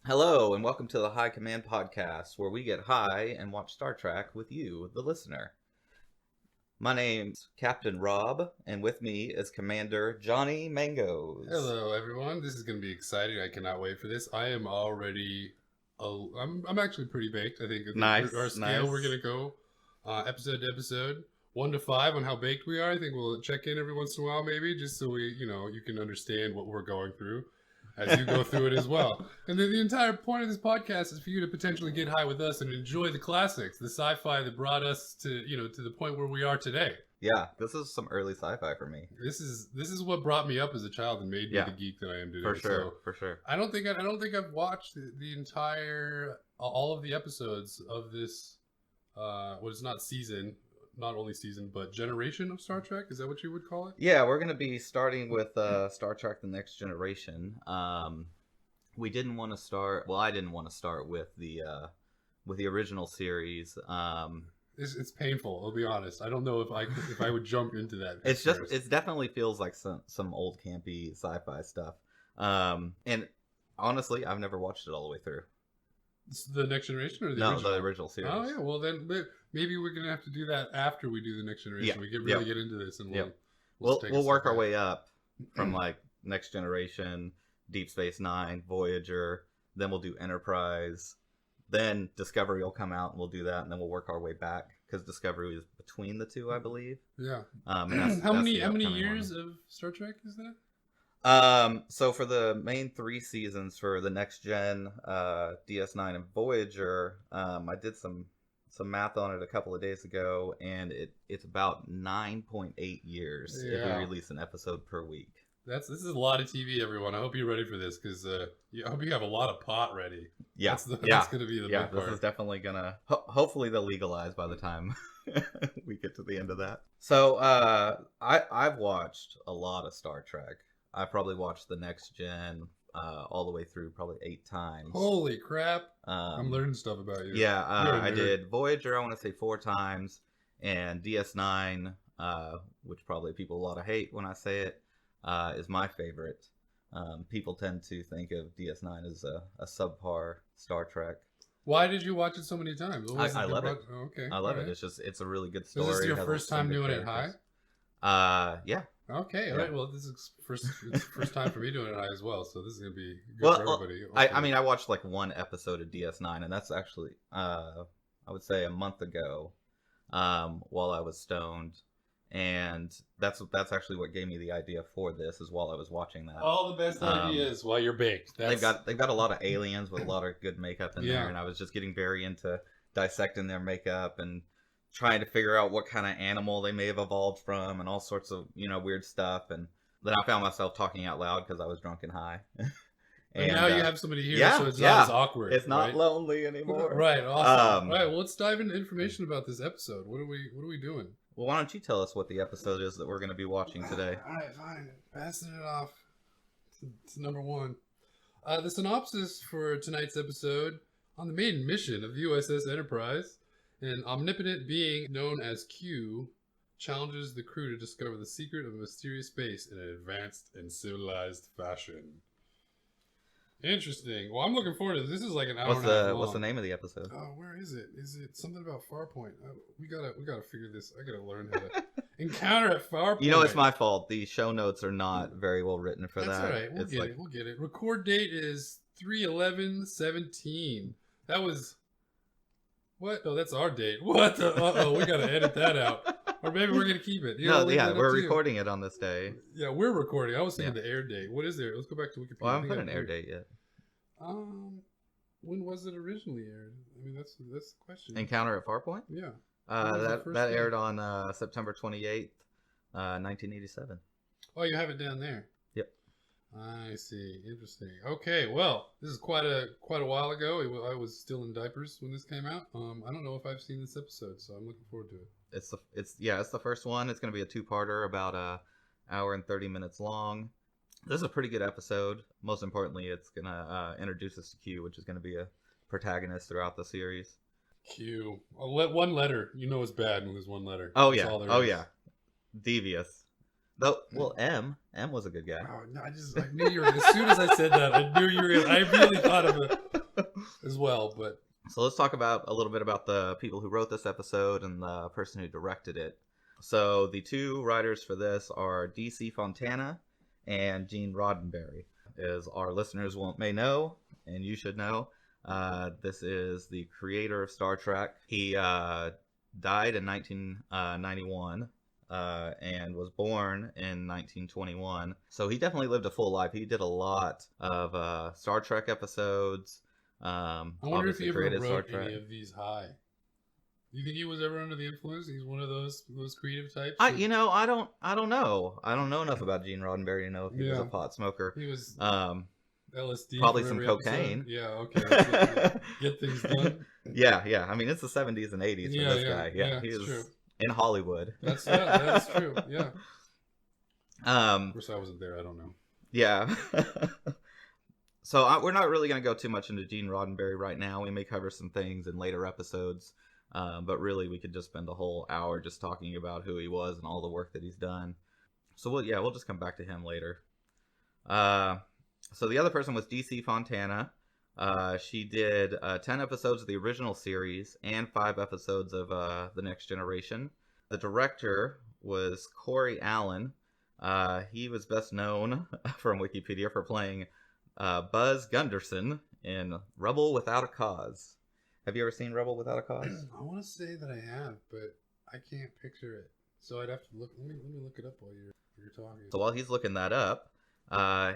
Hello, and welcome to the High Command Podcast, where we get high and watch Star Trek with you, the listener. My name's Captain Rob, and with me is Commander Johnny Mangoes. Hello, everyone. This is going to be exciting. I cannot wait for this. I am already... I'm actually pretty baked. I think Nice, our scale, nice. we're going to go episode to episode, 1 to 5 on how baked we are. I think we'll check in every once in a while, maybe, just so you can understand what we're going through as you go through it as well. And then the entire point of this podcast is for you to potentially get high with us and enjoy the classics, the sci-fi that brought us to the point where we are today. Yeah, this is some early sci-fi for me. This is what brought me up as a child and made me the geek that I am today. For sure. I don't think I've watched the entire all of the episodes of this. It's not season. Not only season, but generation of Star Trek. Is that what you would call it? Yeah, we're going to be starting with Star Trek The Next Generation. We didn't want to start... Well, I didn't want to start with the original series. It's painful, I'll be honest. I don't know if I would jump into that. It definitely feels like some old campy sci-fi stuff. And honestly, I've never watched it all the way through. The Next Generation or the original series? Oh yeah, well then maybe we're gonna have to do that after we do the Next Generation. Yeah. We can really get into this, and we'll work our way up from like Next Generation, Deep Space Nine, Voyager. Then we'll do Enterprise. Then Discovery will come out, and we'll do that, and then we'll work our way back because Discovery is between the two, I believe. Yeah. How many years of Star Trek is that? So for the main 3 seasons for the Next Gen, DS9 and Voyager, I did some math on it a couple of days ago, and it's about 9.8 years if we release an episode per week. This is a lot of TV, everyone. I hope you're ready for this because I hope you have a lot of pot ready. Yeah, that's going to be the big part. This is definitely gonna. Hopefully, they'll legalize by the time we get to the end of that. So, I've watched a lot of Star Trek. I probably watched the Next Gen all the way through probably 8 times. Holy crap! I'm learning stuff about you. Yeah, I did Voyager. I want to say 4 times, and DS9, which probably people a lot of hate when I say it. Is my favorite. People tend to think of DS9 as a subpar Star Trek. Why did you watch it so many times? I love it. Oh, okay, I love it. It's a really good story. Is this your first time doing it high? Yeah. Okay, all right. Well, this is first time for me doing it high as well, so this is gonna be good for everybody. I watched like 1 episode of DS9, and that's actually I would say a month ago, while I was stoned. And that's actually what gave me the idea for this, is while I was watching that. All the best ideas while you're baked. They've got a lot of aliens with a lot of good makeup in there, and I was just getting very into dissecting their makeup and trying to figure out what kind of animal they may have evolved from and all sorts of weird stuff. And then I found myself talking out loud because I was drunk and high. And now you have somebody here, so it's not as awkward. It's not lonely anymore. Right. Awesome. All right. Well, let's dive into information about this episode. What are we doing? Well, why don't you tell us what the episode is that we're going to be watching today? All right, fine. Passing it off to number 1. The synopsis for tonight's episode: on the maiden mission of the USS Enterprise, an omnipotent being known as Q challenges the crew to discover the secret of a mysterious space in an advanced and civilized fashion. Interesting. Well, I'm looking forward to this. This is like an hour and a half long. What's the name of the episode? Oh, where is it? Is it something about Farpoint? We gotta figure this. I gotta learn how to encounter at Farpoint. It's my fault. The show notes are not very well written for that. That's all right. We'll get it. Record date is 3/11/17. That was what? Oh, that's our date. What? We gotta edit that out. Or maybe we're gonna keep it. We're recording it on this day. Yeah, we're recording. I was thinking the air date. What is there? Let's go back to Wikipedia. Well, I haven't put an air date yet. When was it originally aired? I mean, that's the question. Encounter at Farpoint? Yeah. That aired on September 28th, 1987. Oh, you have it down there. Yep. I see. Interesting. Okay. Well, this is quite a while ago. I was still in diapers when this came out. I don't know if I've seen this episode, so I'm looking forward to it. It's the first one. It's going to be a 2-parter, about an hour and 30 minutes long. This is a pretty good episode. Most importantly, it's going to introduce us to Q, which is going to be a protagonist throughout the series. Q. One letter. You know it's bad when there's one letter. Oh, yeah. Oh, yeah. Devious. Though, well, M was a good guy. Oh, no, I knew you were, as soon as I said that, I knew you were, I really thought of as well, but So let's talk about a little bit about the people who wrote this episode and the person who directed it. So the two writers for this are DC Fontana and Gene Roddenberry. As our listeners may know, and you should know, this is the creator of Star Trek. He died in 1991 and was born in 1921. So he definitely lived a full life. He did a lot of Star Trek episodes. I wonder if he ever wrote any of these high. Do you think he was ever under the influence? He's one of those creative types. I don't know. I don't know enough about Gene Roddenberry to know if he was a pot smoker. He was LSD, probably some cocaine. Episode. Yeah, okay. Get things done. Yeah. I mean, it's the 70s and 80s for this guy. Yeah, he is true. In Hollywood. That's true. Yeah. Of course, I wasn't there. I don't know. Yeah. So we're not really going to go too much into Gene Roddenberry right now. We may cover some things in later episodes, but really we could just spend a whole hour just talking about who he was and all the work that he's done. So we'll just come back to him later. So the other person was DC Fontana. She did 10 episodes of the original series and 5 episodes of The Next Generation. The director was Corey Allen. He was best known from Wikipedia for playing Buzz Gunderson in Rebel Without a Cause. Have you ever seen Rebel Without a Cause? I want to say that I have, but I can't picture it. So I'd have to look. Let me look it up while you're talking. So while he's looking that up,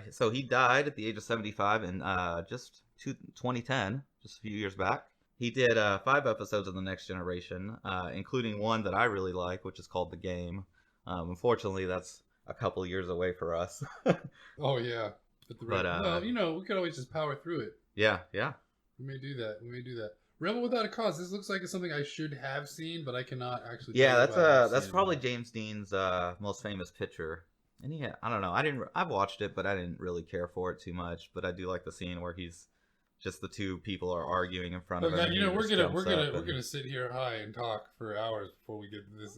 so he died at the age of 75 in just 2010, just a few years back. He did 5 episodes of The Next Generation, including one that I really like, which is called The Game. Unfortunately, that's a couple years away for us. Oh yeah. But well, we could always just power through it. Yeah. We may do that. Rebel Without a Cause. This looks like it's something I should have seen, but I cannot actually. Yeah, that's probably James Dean's most famous picture. And yeah, I don't know. I've watched it, but I didn't really care for it too much. But I do like the scene where he's just the two people are arguing in front of him. We're gonna sit here high and talk for hours before we get to this.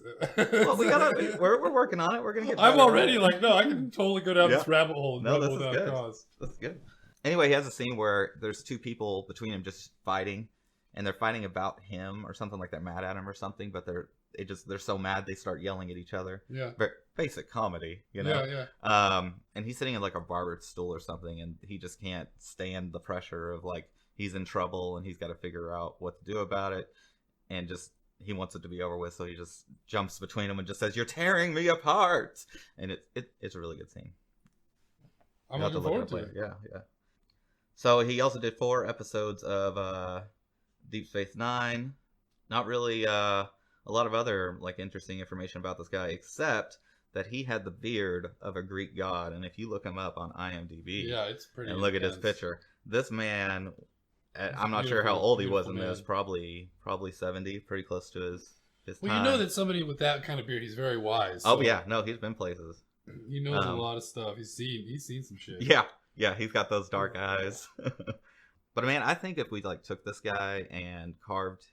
Well, we're working on it. We're gonna get. I'm already I can totally go down this rabbit hole. No, this is good. That's good. Anyway, he has a scene where there's 2 people between him just fighting, and they're fighting about him or something like that, mad at him or something. But they're so mad they start yelling at each other. Yeah. Very basic comedy, Yeah. And he's sitting in like a barber's stool or something, and he just can't stand the pressure of like he's in trouble and he's got to figure out what to do about it, and just he wants it to be over with, so he just jumps between them and just says, "You're tearing me apart," and it's a really good scene. I'm looking forward to it. Yeah. So he also did 4 episodes of Deep Space Nine. Not really a lot of other like interesting information about this guy, except that he had the beard of a Greek god. And if you look him up on IMDb, it's pretty. And look intense. at his picture, this man, I'm not sure how old he was in this. Probably 70, pretty close to his time. Well, you know that somebody with that kind of beard, he's very wise. So oh yeah, no, he's been places. He knows a lot of stuff. He's seen some shit. Yeah, he's got those dark eyes. But man, I think if we like took this guy and carved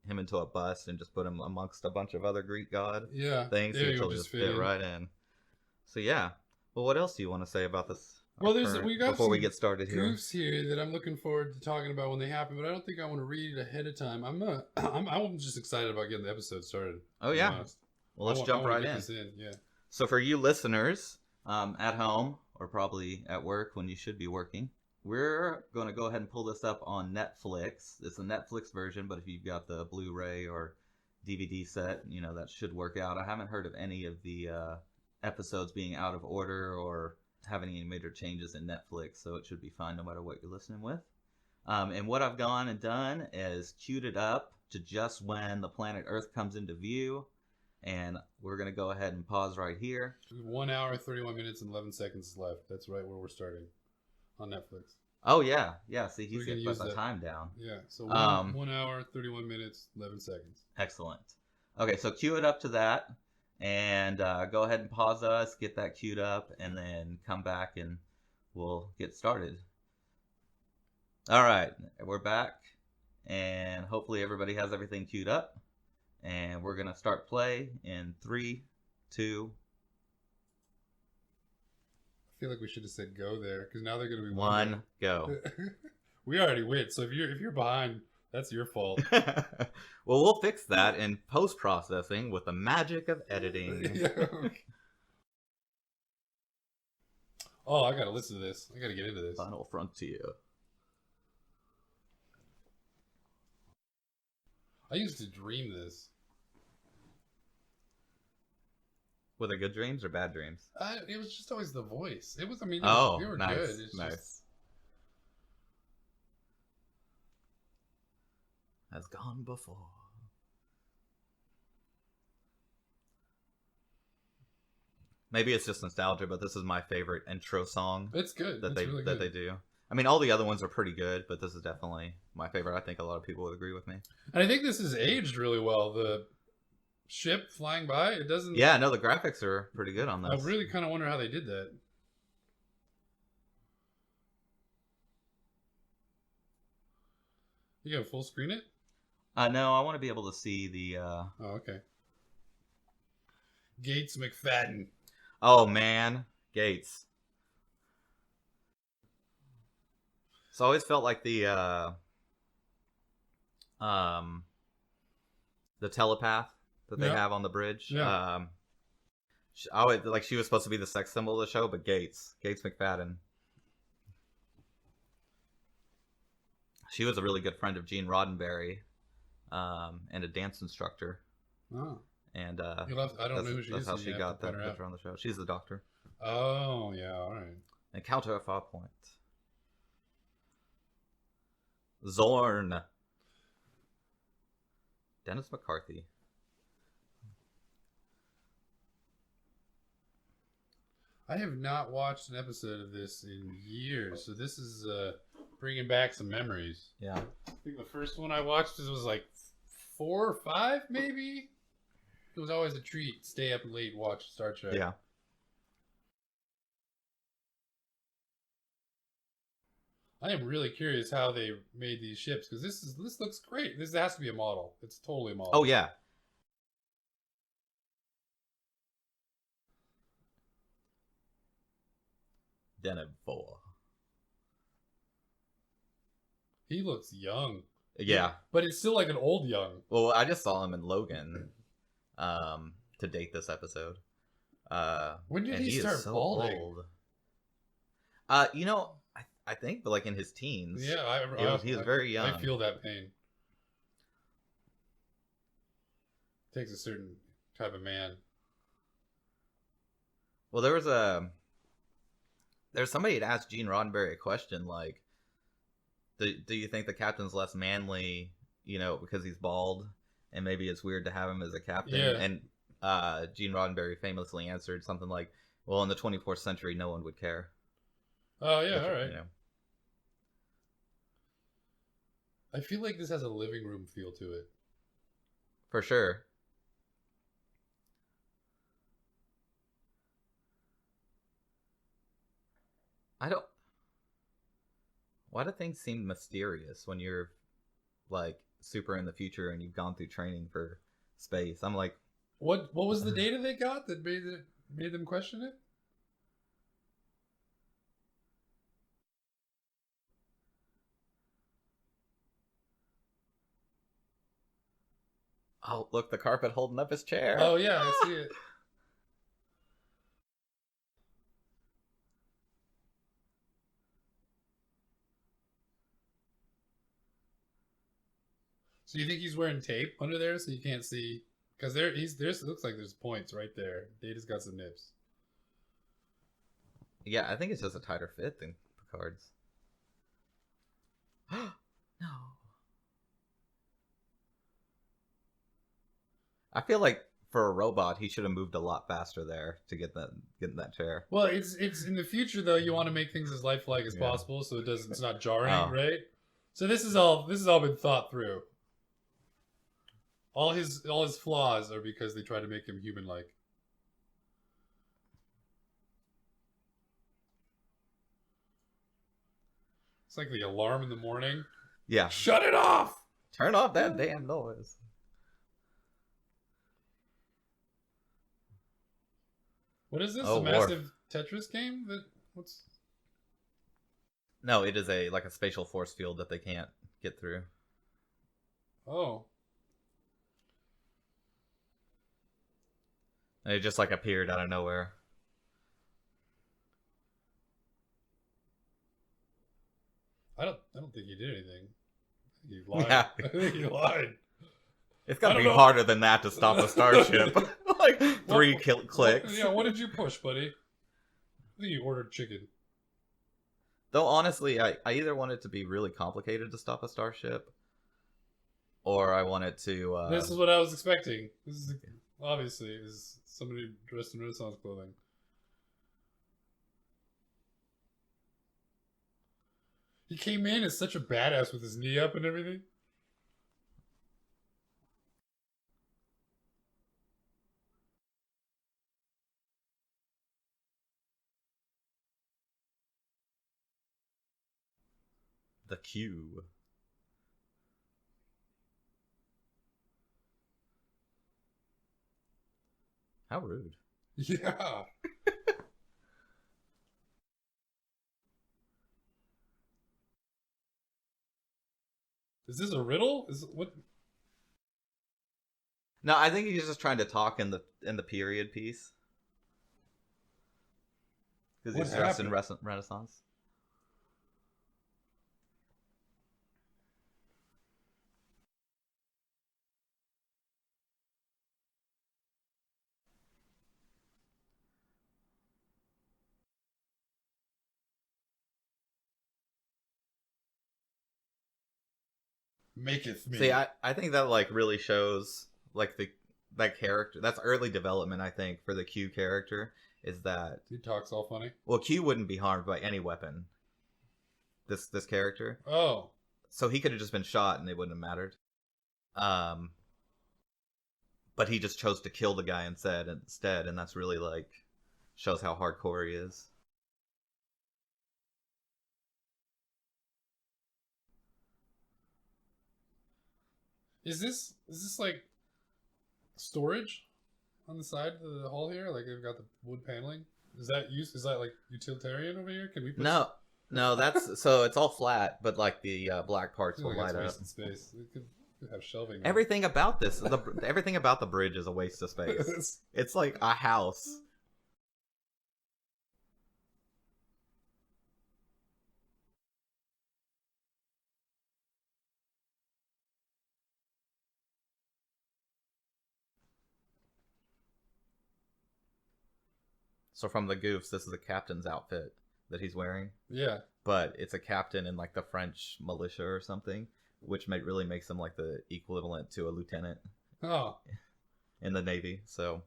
him into a bust and just put him amongst a bunch of other Greek god things, he'll just fit right in. So yeah. Well, what else do you want to say about this? Well, we got before we get started here. Goofs here that I'm looking forward to talking about when they happen, but I don't think I want to read it ahead of time. I'm just excited about getting the episode started. Oh yeah. Well, let's jump right in. Yeah. So for you listeners at home or probably at work when you should be working, we're going to go ahead and pull this up on Netflix. It's a Netflix version, but if you've got the Blu-ray or DVD set, that should work out. I haven't heard of any of the episodes being out of order or having any major changes in Netflix, so it should be fine no matter what you're listening with. And what I've gone and done is queued it up to just when the planet Earth comes into view. And we're going to go ahead and pause right here. 1 hour, 31 minutes, and 11 seconds left. That's right where we're starting on Netflix. Oh, yeah. Yeah, see, he's going to put the time down. Yeah, so 1 hour, 31 minutes, 11 seconds. Excellent. Okay, so cue it up to that. And go ahead and pause us, get that queued up, and then come back and we'll get started. All right, we're back. And hopefully everybody has everything queued up. And we're going to start play in 3, 2. I feel like we should have said go there, because now they're going to be 1, go. We already win. So if you're behind, that's your fault. Well, we'll fix that in post processing with the magic of editing. Yeah. Oh, I gotta listen to this. I gotta get into this. Final frontier. I used to dream this. Were they good dreams or bad dreams? It was just always the voice. It was. I mean, they were nice, good. It's nice. just... Has gone before. Maybe it's just nostalgia, but this is my favorite intro song. It's good. That really that they do. I mean, all the other ones are pretty good, but this is definitely my favorite. I think a lot of people would agree with me. And I think this has aged really well. The ship flying by, it doesn't... Yeah, no, the graphics are pretty good on this. I really kind of wonder how they did that. You gotta full screen it? No, I want to be able to see the... Oh, okay. Gates McFadden. Oh, man. Gates. It's always felt like the telepath that they have on the bridge. Yeah. She was supposed to be the sex symbol of the show, but Gates McFadden. She was a really good friend of Gene Roddenberry, and a dance instructor. Oh. And I don't know who she is. That's how she got that picture on the show. She's the doctor. Oh, yeah, alright. Encounter at Farpoint. Zorn. Dennis McCarthy. I have not watched an episode of this in years, so this is bringing back some memories. Yeah. I think the first one I watched was like 4 or 5, maybe? It was always a treat. Stay up late and watch Star Trek. Yeah. I am really curious how they made these ships, because this looks great. This has to be a model. It's totally a model. Oh, yeah. Deneb 4. He looks young. Yeah. But it's still like an old young. Well, I just saw him in Logan to date this episode. When did he start balding? Old. I think, but like in his teens. Yeah, he was very young. I feel that pain. Takes a certain type of man. Well, there's somebody had asked Gene Roddenberry a question like, do you think the captain's less manly, because he's bald, and maybe it's weird to have him as a captain? Yeah. And Gene Roddenberry famously answered something like, well, in the 24th century, no one would care. Oh, yeah, all right. I feel like this has a living room feel to it. For sure. Why do things seem mysterious when you're, like, super in the future and you've gone through training for space? I'm like... What was the data they got that made them question it? Oh, look, the carpet holding up his chair. Oh, yeah, I see it. So you think he's wearing tape under there so you can't see? Because it looks like there's points right there. Data's got some nips. Yeah, I think it's just a tighter fit than Picard's. No. I feel like for a robot, he should have moved a lot faster there to get in that chair. Well, it's in the future though. You want to make things as lifelike as possible, so it's not jarring, right? So this is all been thought through. All his flaws are because they try to make him human-like. It's like the alarm in the morning. Yeah. Shut it off! Turn off that damn noise. What is this? Oh, a massive Tetris game? No, it is a like a spatial force field that they can't get through. Oh. And it just like appeared out of nowhere. I don't think he did anything. I think he lied. Yeah. I think he lied. It's I got to don't be know. harder than that to stop a starship. Like three clicks. Yeah, what did you push, buddy? I think you ordered chicken. Though honestly, I either want it to be really complicated to stop a starship, or I want it to. This is what I was expecting. This is obviously is somebody dressed in Renaissance clothing. He came in as such a badass with his knee up and everything. The Q. How rude. Yeah. Is this a riddle? Is what? No, I think he's just trying to talk in the period piece because he's dressed in Renaissance. Maketh me. See, I think that like really shows like that character. That's early development, I think, for the Q character. Is that He talks all funny. well, Q wouldn't be harmed by any weapon. This character, Oh. so he could have just been shot and it wouldn't have mattered. Um, but he just chose to kill the guy instead, and that's really like shows how hardcore he is. Is this like storage on the side of the hall here? Like they've got the wood paneling. Is that like utilitarian over here? Can we put No, that's so it's all flat, but like the black parts will like light up. wasting space. We could have shelving. Everything about everything about the bridge is a waste of space. It's like a house. So from the goofs, this is a captain's outfit that he's wearing, Yeah. but it's a captain in like the French militia or something, which really makes him like the equivalent to a lieutenant Oh. in the Navy. So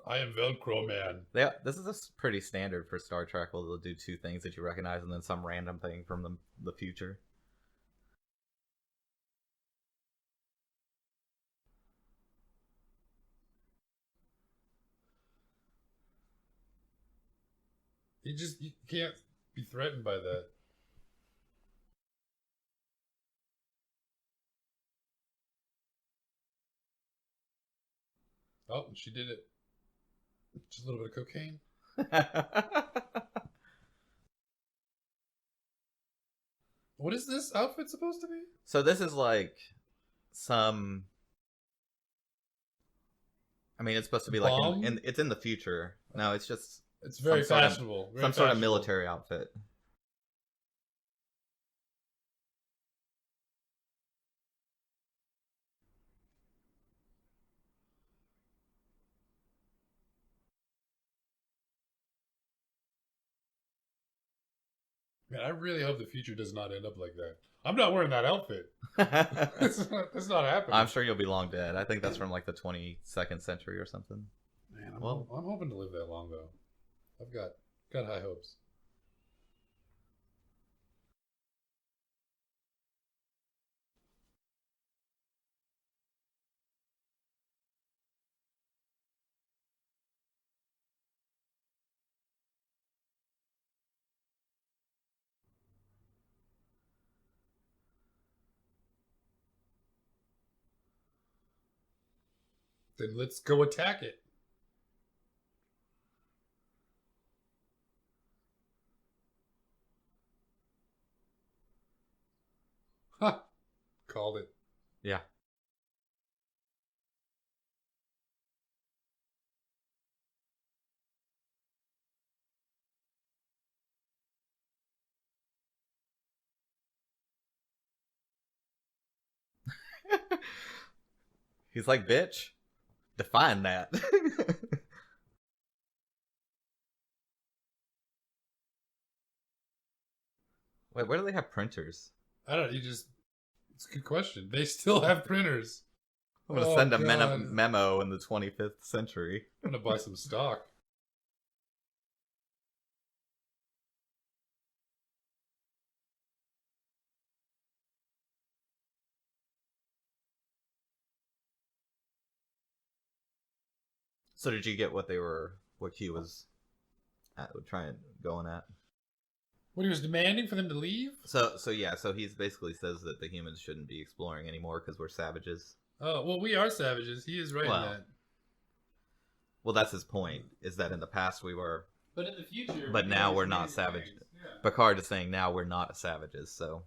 I am Velcro Man. this is a pretty standard for Star Trek. Where they'll do two things that you recognize, and then some random thing from the future. You can't be threatened by that. Oh, she did it. Just a little bit of cocaine. What is this outfit supposed to be? So this is like some. I mean, it's supposed to be like it's in the future. No, it's just it's very fashionable. Some sort of military outfit. Man, I really hope the future does not end up like that. I'm not wearing that outfit. That's not happening. I'm sure you'll be long dead. I think that's from like the 22nd century or something. Man, I'm hoping to live that long though. I've got high hopes. Then let's go attack it. Ha! Called it. Yeah. He's like, bitch, define that. Wait, where do they have printers? I don't know. It's a good question. They still have printers. I'm gonna send a memo in the 25th century. I'm gonna buy some stock. So did you get what Q was going at? What, he was demanding for them to leave? So he's basically says that the humans shouldn't be exploring anymore because we're savages. Oh, well, we are savages. He is right in that. Well, that's his point, is that in the past we were... But in the future... But now we're not savages. Yeah. Picard is saying now we're not savages, so...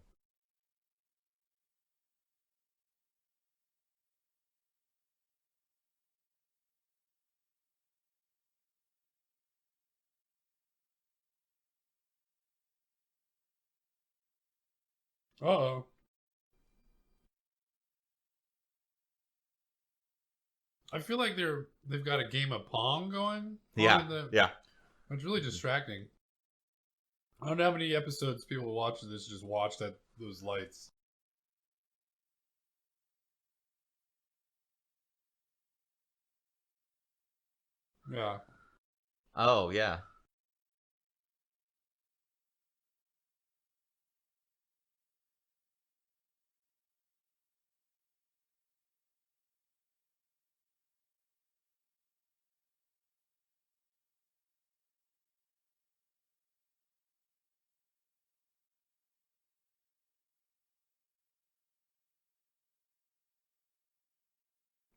Uh-oh. I feel like they've got a game of Pong going. Yeah, yeah. It's really distracting. I don't know how many episodes people watch this just watch those lights. Yeah. Oh, yeah.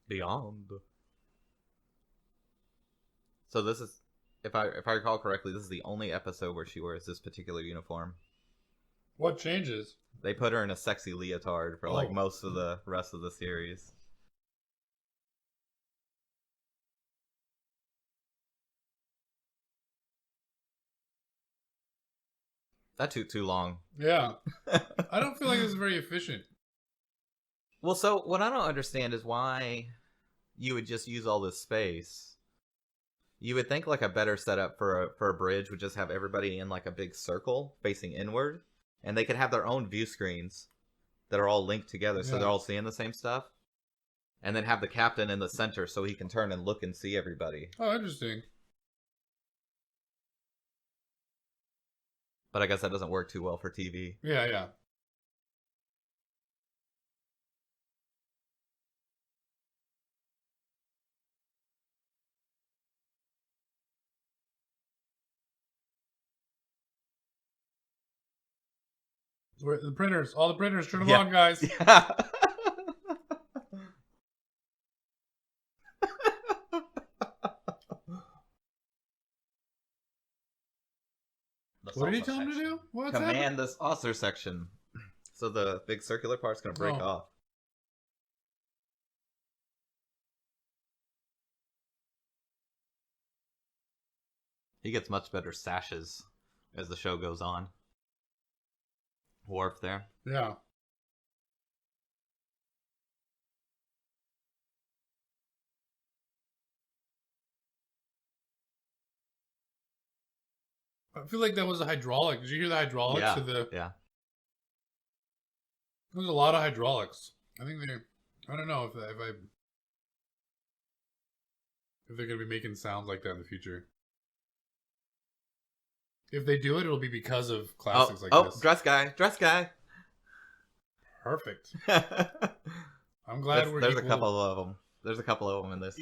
Beyond. So this is, if I recall correctly, this is the only episode where she wears this particular uniform. What changes? They put her in a sexy leotard for like most of the rest of the series. That took too long. Yeah. I don't feel like it's very efficient. Well, so what I don't understand is why you would just use all this space. You would think like a better setup for a bridge would just have everybody in like a big circle facing inward, and they could have their own view screens that are all linked together, so they're all seeing the same stuff, and then have the captain in the center so he can turn and look and see everybody. Oh, interesting. But I guess that doesn't work too well for TV. Yeah, yeah. The printers, all the printers, turn them on, guys. Yeah. What did he tell him to do? What's Command happening? this saucer section. So the big circular part's going to break off. He gets much better sashes as the show goes on. Worf there. Yeah. I feel like that was a hydraulic. Did you hear the hydraulics? Yeah. There's a lot of hydraulics. I think I don't know if they're going to be making sounds like that in the future. If they do it, it'll be because of classics like this. Oh, dress guy. Perfect. I'm glad There's a couple of them. There's a couple of them in this.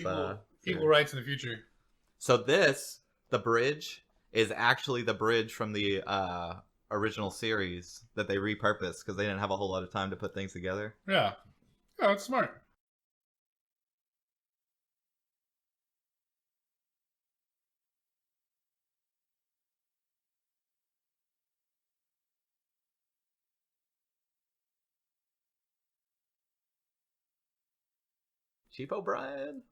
Equal rights in the future. So the bridge, is actually the bridge from the original series that they repurposed because they didn't have a whole lot of time to put things together. Yeah. Oh, it's smart. Chief O'Brien.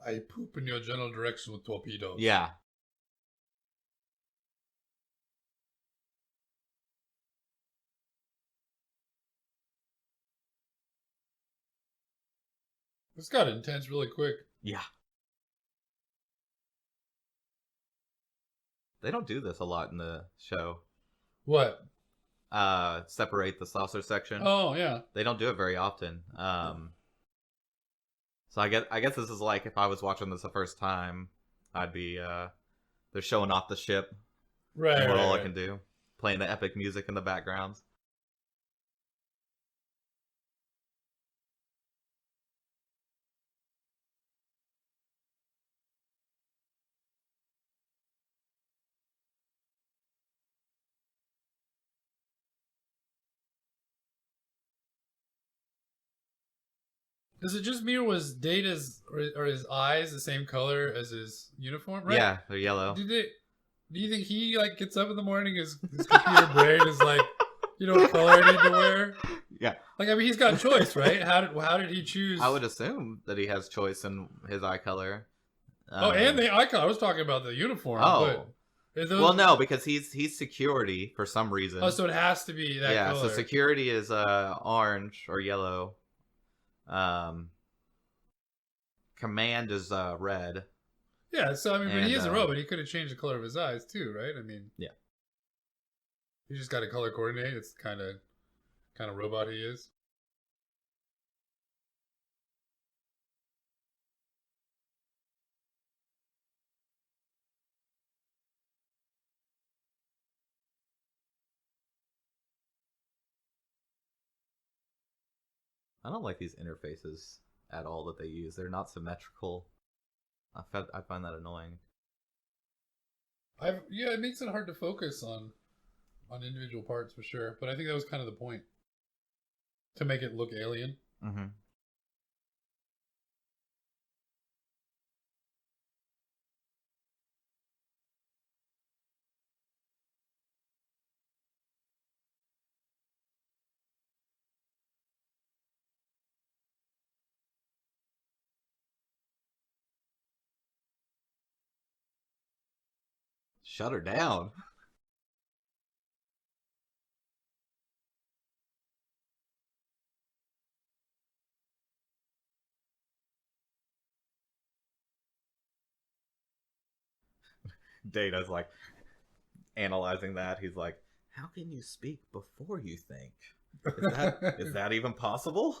I poop in your general direction with torpedoes. Yeah. This got intense really quick. Yeah. They don't do this a lot in the show. What? Separate the saucer section. Oh, yeah. They don't do it very often. So I guess this is like if I was watching this the first time, I'd be they're showing off the ship. Right. And what all right. I can do. Playing the epic music in the backgrounds. Is it just me, or was Data's or his eyes the same color as his uniform? Right? Yeah, they're yellow. Do you think he like gets up in the morning, his computer brain is like, you know what color I need to wear? Yeah. Like, I mean, he's got choice, right? How did he choose? I would assume that he has choice in his eye color. And the icon. I was talking about the uniform. Oh. But those... Well, no, because he's security for some reason. Oh, so it has to be that color. Yeah, so security is orange or yellow. Command is red. Yeah, so I mean, but he is a And, robot. He could have changed the color of his eyes too, right? I mean, yeah. He just got to color coordinate. It's kind of robot he is. I don't like these interfaces at all that they use. They're not symmetrical. I find that annoying. Yeah, it makes it hard to focus on individual parts for sure. But I think that was kind of the point, to make it look alien. Mm-hmm. Shut her down. Data's like analyzing that. He's like, "How can you speak before you think? Is that even possible?"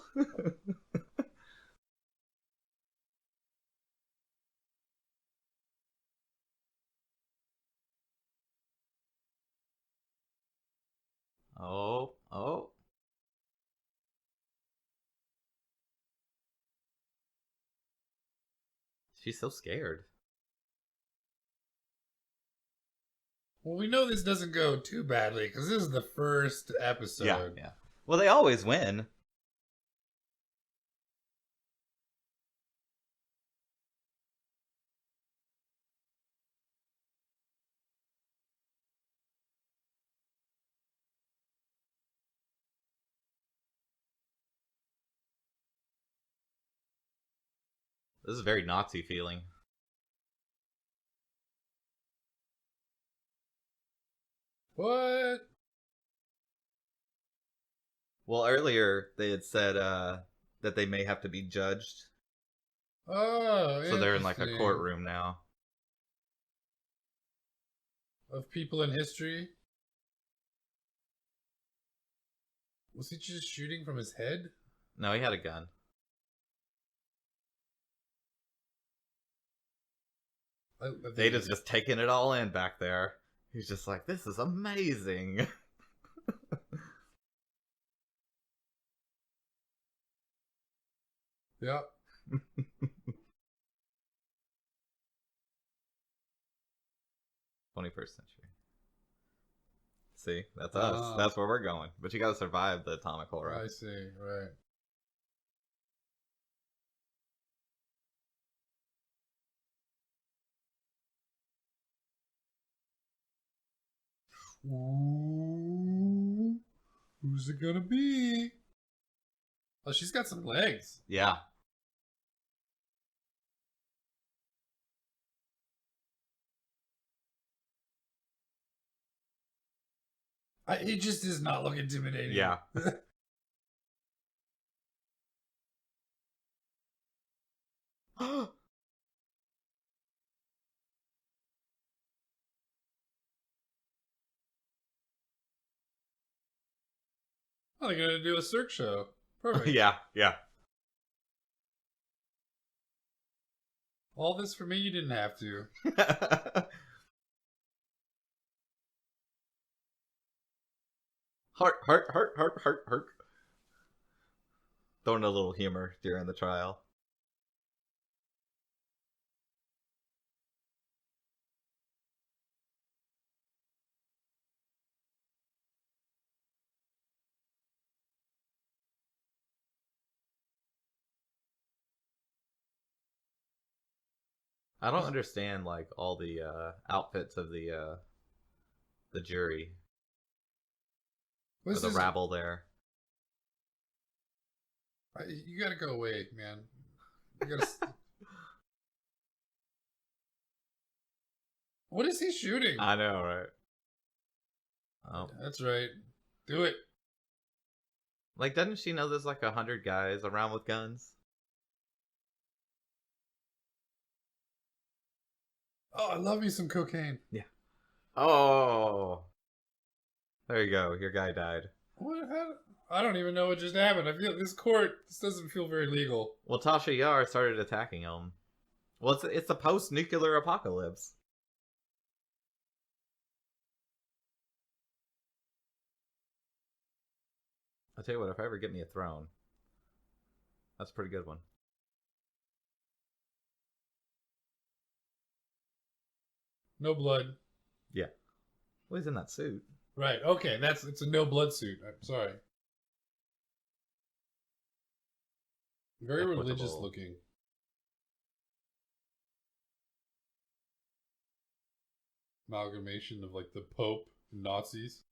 哦。She's so scared. Well, we know this doesn't go too badly because this is the first episode. Yeah. Well, they always win. This is very Nazi feeling. What? Well, earlier they had said that they may have to be judged. Oh, So they're in like a interesting. courtroom now. Of people in history. Was he just shooting from his head? No, he had a gun. Data's just taking it all in back there. He's just like, this is amazing. Yep. 21st century. See, that's us. That's where we're going. But you gotta survive the atomic horror. I see, right. Ooh, who's it gonna be? Oh, she's got some legs. Yeah. He just does not look intimidating. Yeah. Oh, they're gonna do a Cirque show. Perfect. Yeah, yeah. All this for me, you didn't have to. Heart, heart, heart, heart, heart, heart. Throwing a little humor during the trial. I don't understand like all the outfits of the jury or This the is rabble there. you gotta go away, man. You gotta. What is he shooting? I know, right? Oh. That's right. Do it. Like, doesn't she know there's like 100 guys around with guns? Oh, I love me some cocaine. Yeah. Oh. There you go. Your guy died. What? I don't even know what just happened. I feel this doesn't feel very legal. Well, Tasha Yar started attacking him. Well, it's a post-nuclear apocalypse. I'll tell you what, if I ever get me a throne, that's a pretty good one. No blood. Yeah. Well, he's in that suit. Right. Okay. It's a no blood suit. I'm sorry. Very Equitable. religious looking. Amalgamation of like the Pope and Nazis.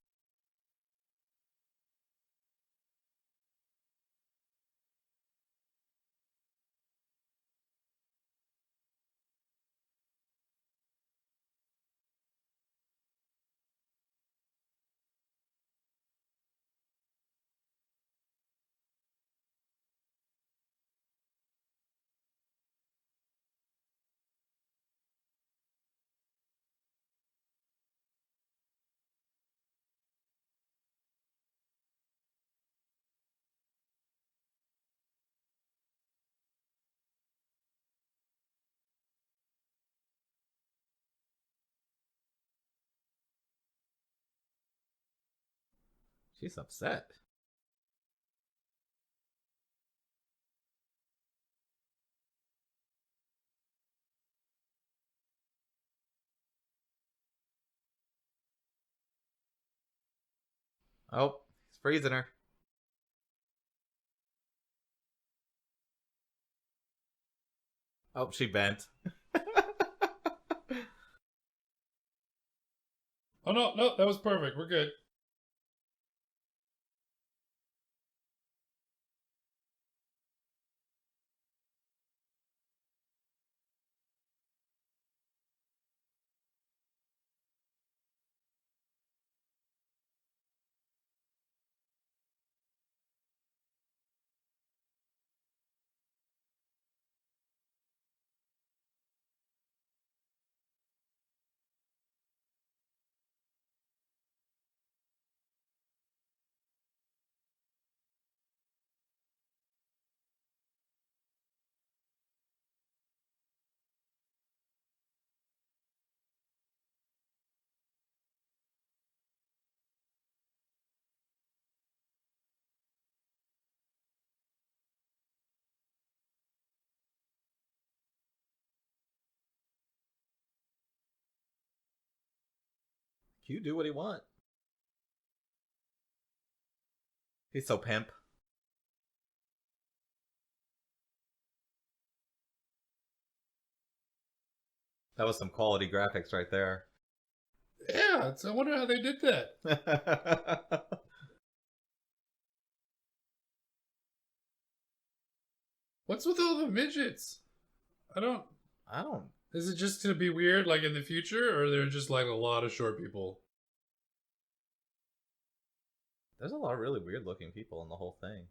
She's upset. Oh, he's freezing her. Oh, she bent. Oh no, that was perfect. We're good. You do what he want. He's so pimp. That was some quality graphics right there. Yeah, I wonder how they did that. What's with all the midgets? I don't. Is it just gonna be weird, like in the future, or are there just like a lot of short people? There's a lot of really weird looking people in the whole thing.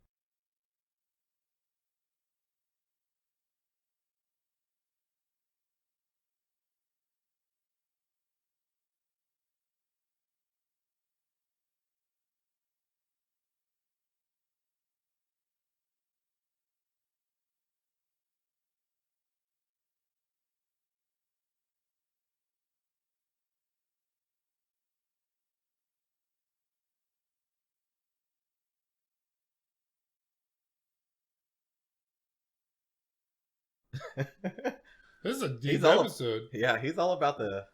This is a deep He's all episode. Yeah, he's all about the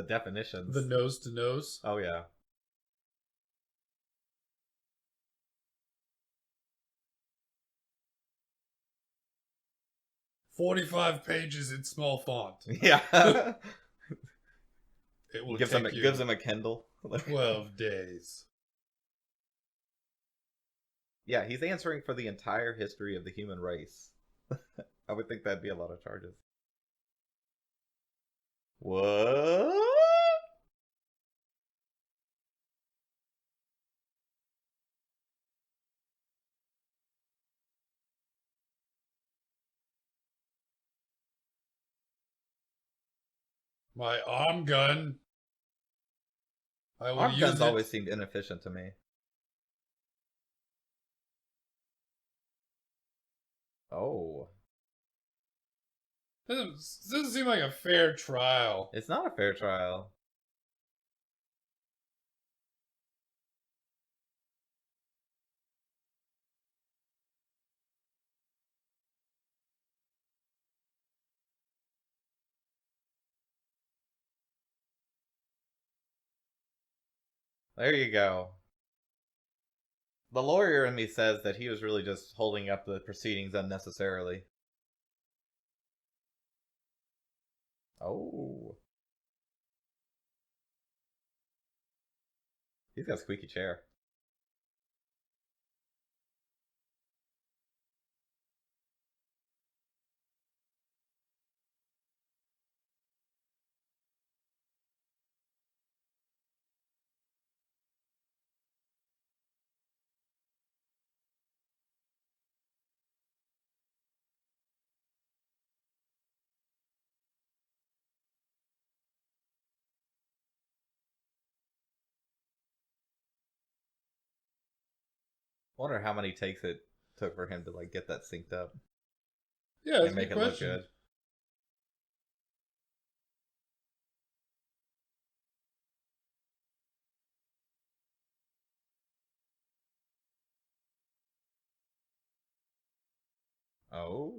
definitions. The nose to nose. Oh yeah. 45 pages in small font. Yeah. It will gives him a Kindle. 12 days. Yeah, he's answering for the entire history of the human race. I would think that'd be a lot of charges. What? My arm gun. I will Arm use guns it. always seemed inefficient to me. Oh. Doesn't seem like a fair trial. It's not a fair trial. There you go. The lawyer in me says that he was really just holding up the proceedings unnecessarily. Oh. He's got a squeaky chair. Wonder how many takes it took for him to like get that synced up. Yeah, that's and make a it good question. look good. Oh.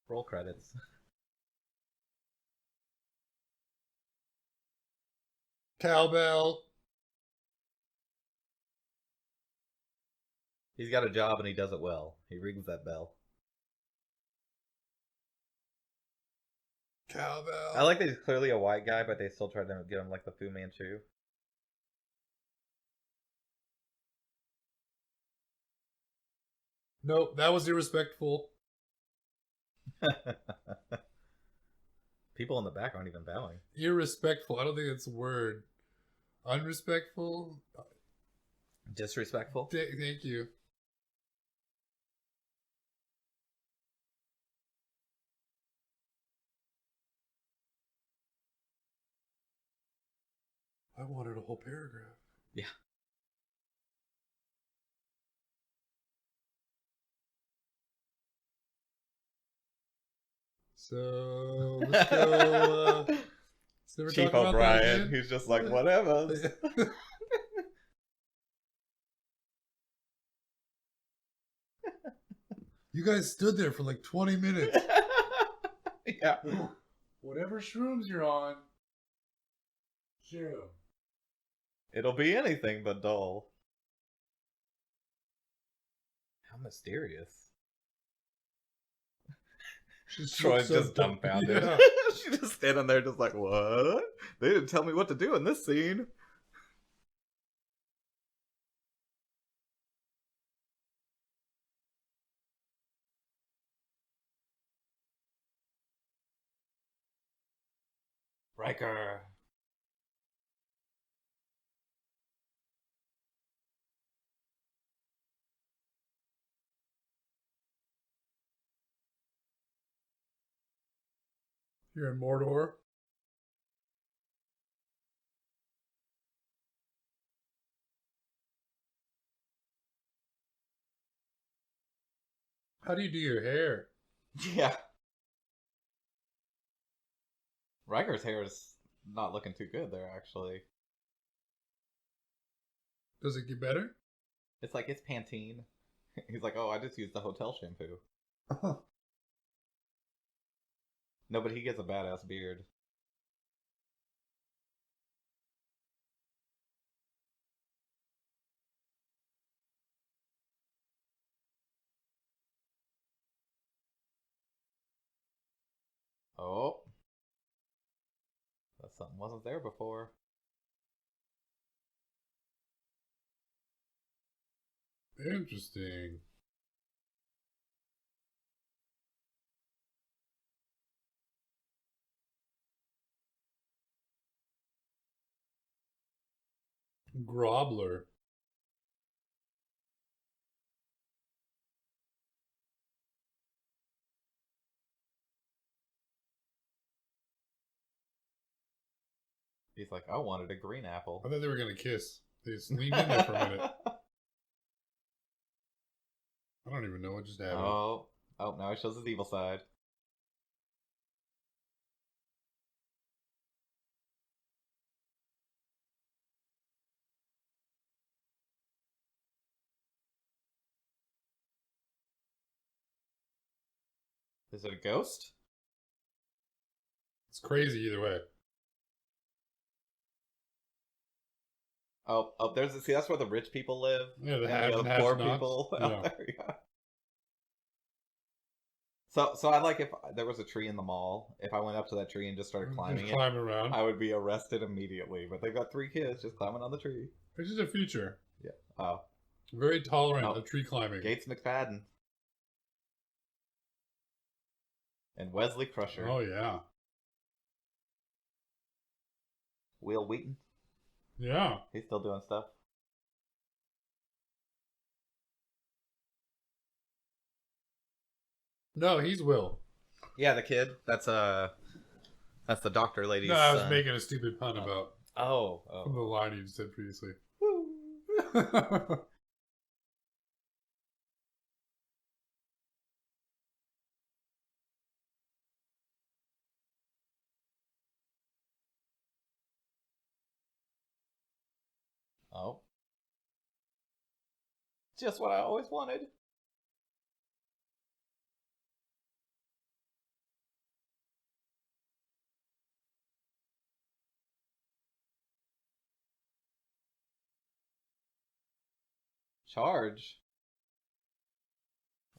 Roll credits. Cowbell. He's got a job and he does it well. He rings that bell. Cowbell. I like that he's clearly a white guy, but they still try to get him like the Fu Manchu. Nope, that was irrespectful. People in the back aren't even bowing. Irrespectful. I don't think that's a word. Unrespectful. Disrespectful. Thank you. I wanted a whole paragraph. Yeah. So let's go. Let's never Chief talk about that O'Brien, again. he's just like, whatever. You guys stood there for like 20 minutes. Yeah. Whatever shrooms you're on. Share them. It'll be anything but dull. How mysterious. Troy's so just dumbfounded. Yeah. She's just standing there just like, what? They didn't tell me what to do in this scene. Riker. You're in Mordor. How do you do your hair? Yeah. Riker's hair is not looking too good there, actually. Does it get better? It's like, it's Pantene. He's like, oh, I just used the hotel shampoo. No, but he gets a badass beard. Oh. That something wasn't there before. Interesting. Grobler. He's like, I wanted a green apple. I thought they were going to kiss. They just leaned in there for a minute. I don't even know what just happened. Oh, now he shows his evil side. Is it a ghost? It's crazy either way. Oh, see, that's where the rich people live. Yeah, the and have the and poor have-nots. people Yeah. out there. Yeah. So I like if there was a tree in the mall. If I went up to that tree and just started climbing Just climb it, around. I would be arrested immediately. But they've got 3 kids just climbing on the tree. It's just a future. Yeah. Oh, Very tolerant of tree climbing. Gates McFadden and Wesley Crusher. Oh, yeah. Will Wheaton. Yeah. He's still doing stuff. No, he's Will. Yeah, the kid. That's the doctor lady's No, I was son. making a stupid pun about from the line you said previously. Oh. Just what I always wanted. Charge?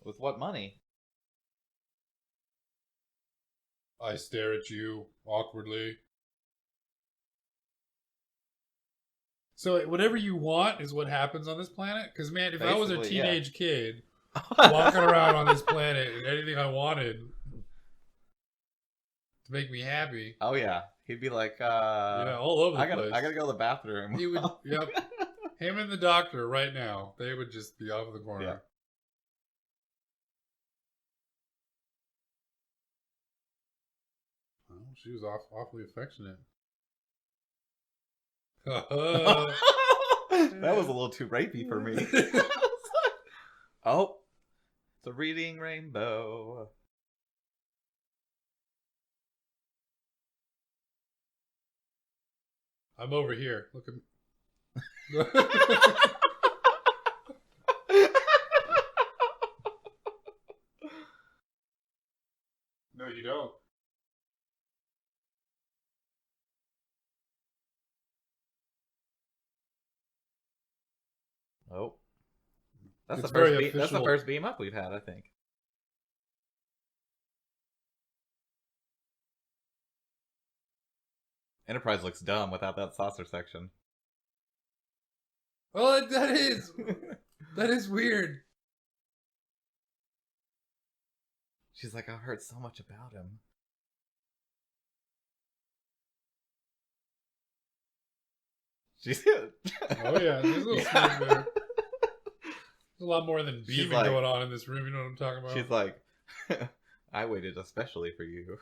With what money? I stare at you awkwardly. So whatever you want is what happens on this planet? Because, man, if I was a Basically, yeah. teenage kid walking around on this planet and anything I wanted to make me happy. Oh, yeah. He'd be like, yeah, all over the place. I gotta go to the bathroom. He would, yep. Him and the doctor right now, they would just be off in the corner. Yeah. Oh, she was awfully affectionate. That was a little too rapey for me. Oh, it's a reading rainbow. I'm over here. Look at me. No, you don't. Oh, that's It's the first very beam. That's the official. first beam up we've had, I think. Enterprise looks dumb without that saucer section. Well, that is weird. She's like, I heard so much about him. She's Oh yeah, there's a little smoke there. There's a lot more than She's beaming like- going on in this room. You know what I'm talking about? She's like, I waited especially for you.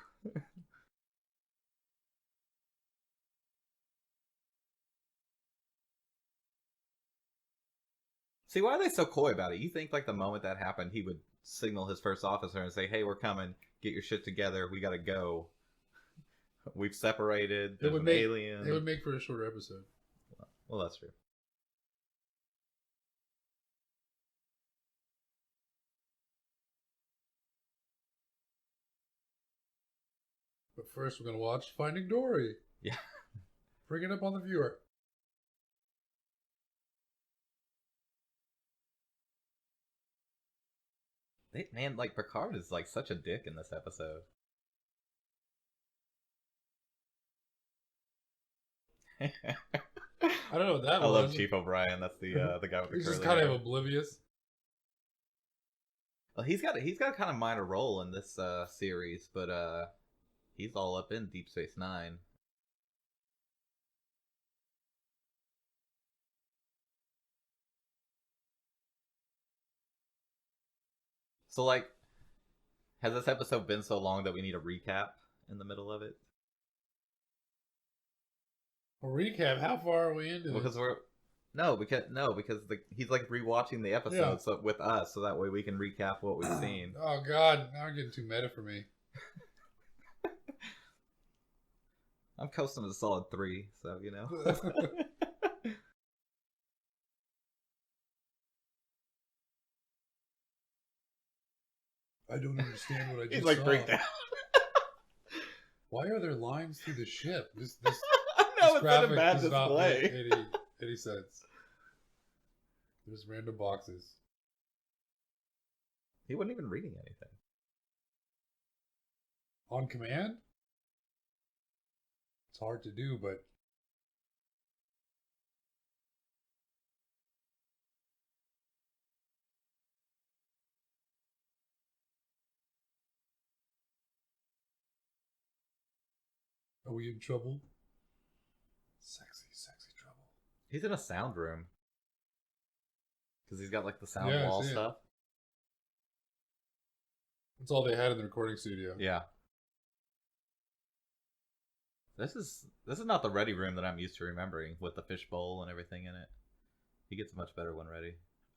See, why are they so coy about it? You think like the moment that happened, he would signal his first officer and say, "Hey, we're coming. Get your shit together. We gotta go. We've separated. There's an alien." It would make for a shorter episode. Well, that's true. But first, we're gonna watch Finding Dory. Yeah. Bring it up on the viewer. Man, like Picard is like such a dick in this episode. I don't know what that I was. love Chief O'Brien. That's the guy with the He's curly just kind hair. of oblivious. Well, he's got a kind of minor role in this series, but he's all up in Deep Space Nine. So, like, has this episode been so long that we need a recap in the middle of it? A recap. How far are we into Because this? because he's like rewatching the episode Yeah. so with us, so that way we can recap what we've seen. Oh God, now I'm getting too meta for me. I'm coasting to a solid 3, so you know. I don't understand what I just He's like saw. freaked out. Why are there lines through the ship? This No, this it's in a graphic bad does not make display. any sense. There's random boxes. He wasn't even reading anything. On command? It's hard to do, but are we in trouble? Sexy, sexy trouble. He's in a sound room. Because he's got like the sound Yeah, I wall see it. stuff. That's all they had in the recording studio. Yeah. This is not the ready room that I'm used to remembering with the fishbowl and everything in it. He gets a much better one ready.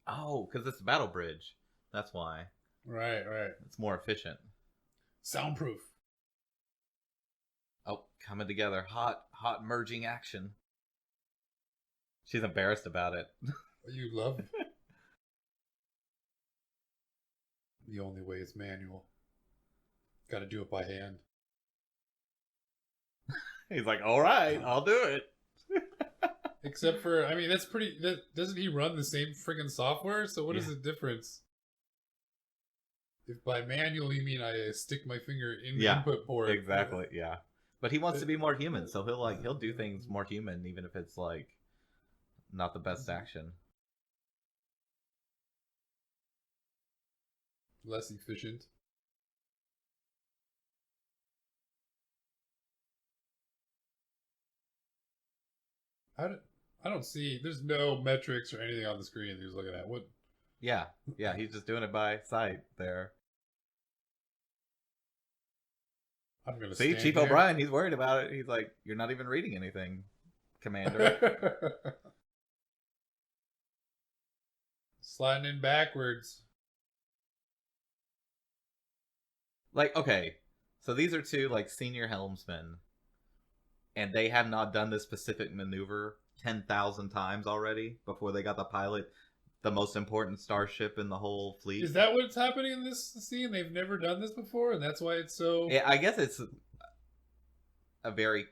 Oh, because it's a battle bridge. That's why. Right, right. It's more efficient. Soundproof. Oh, coming together. Hot merging action. She's embarrassed about it. You love it. The only way is manual. Got to do it by hand. He's like, all right, I'll do it. Except for, I mean, that's pretty. Doesn't he run the same friggin' software? So what is the difference? If by manual you mean I stick my finger in the input port. Exactly, yeah. But he wants to be more human, so he'll do things more human, even if it's like not the best action. Less efficient. I don't see. There's no metrics or anything on the screen that he's looking at. What? Yeah, he's just doing it by sight there. I'm gonna See, stand Chief here. O'Brien, he's worried about it. He's like, you're not even reading anything, Commander. Sliding in backwards. Like, okay, so these are two like senior helmsmen. and they had not done this specific maneuver 10,000 times already before they got the pilot, the most important starship in the whole fleet. Is that what's happening in this scene? They've never done this before, and that's why it's so. I guess it's a very,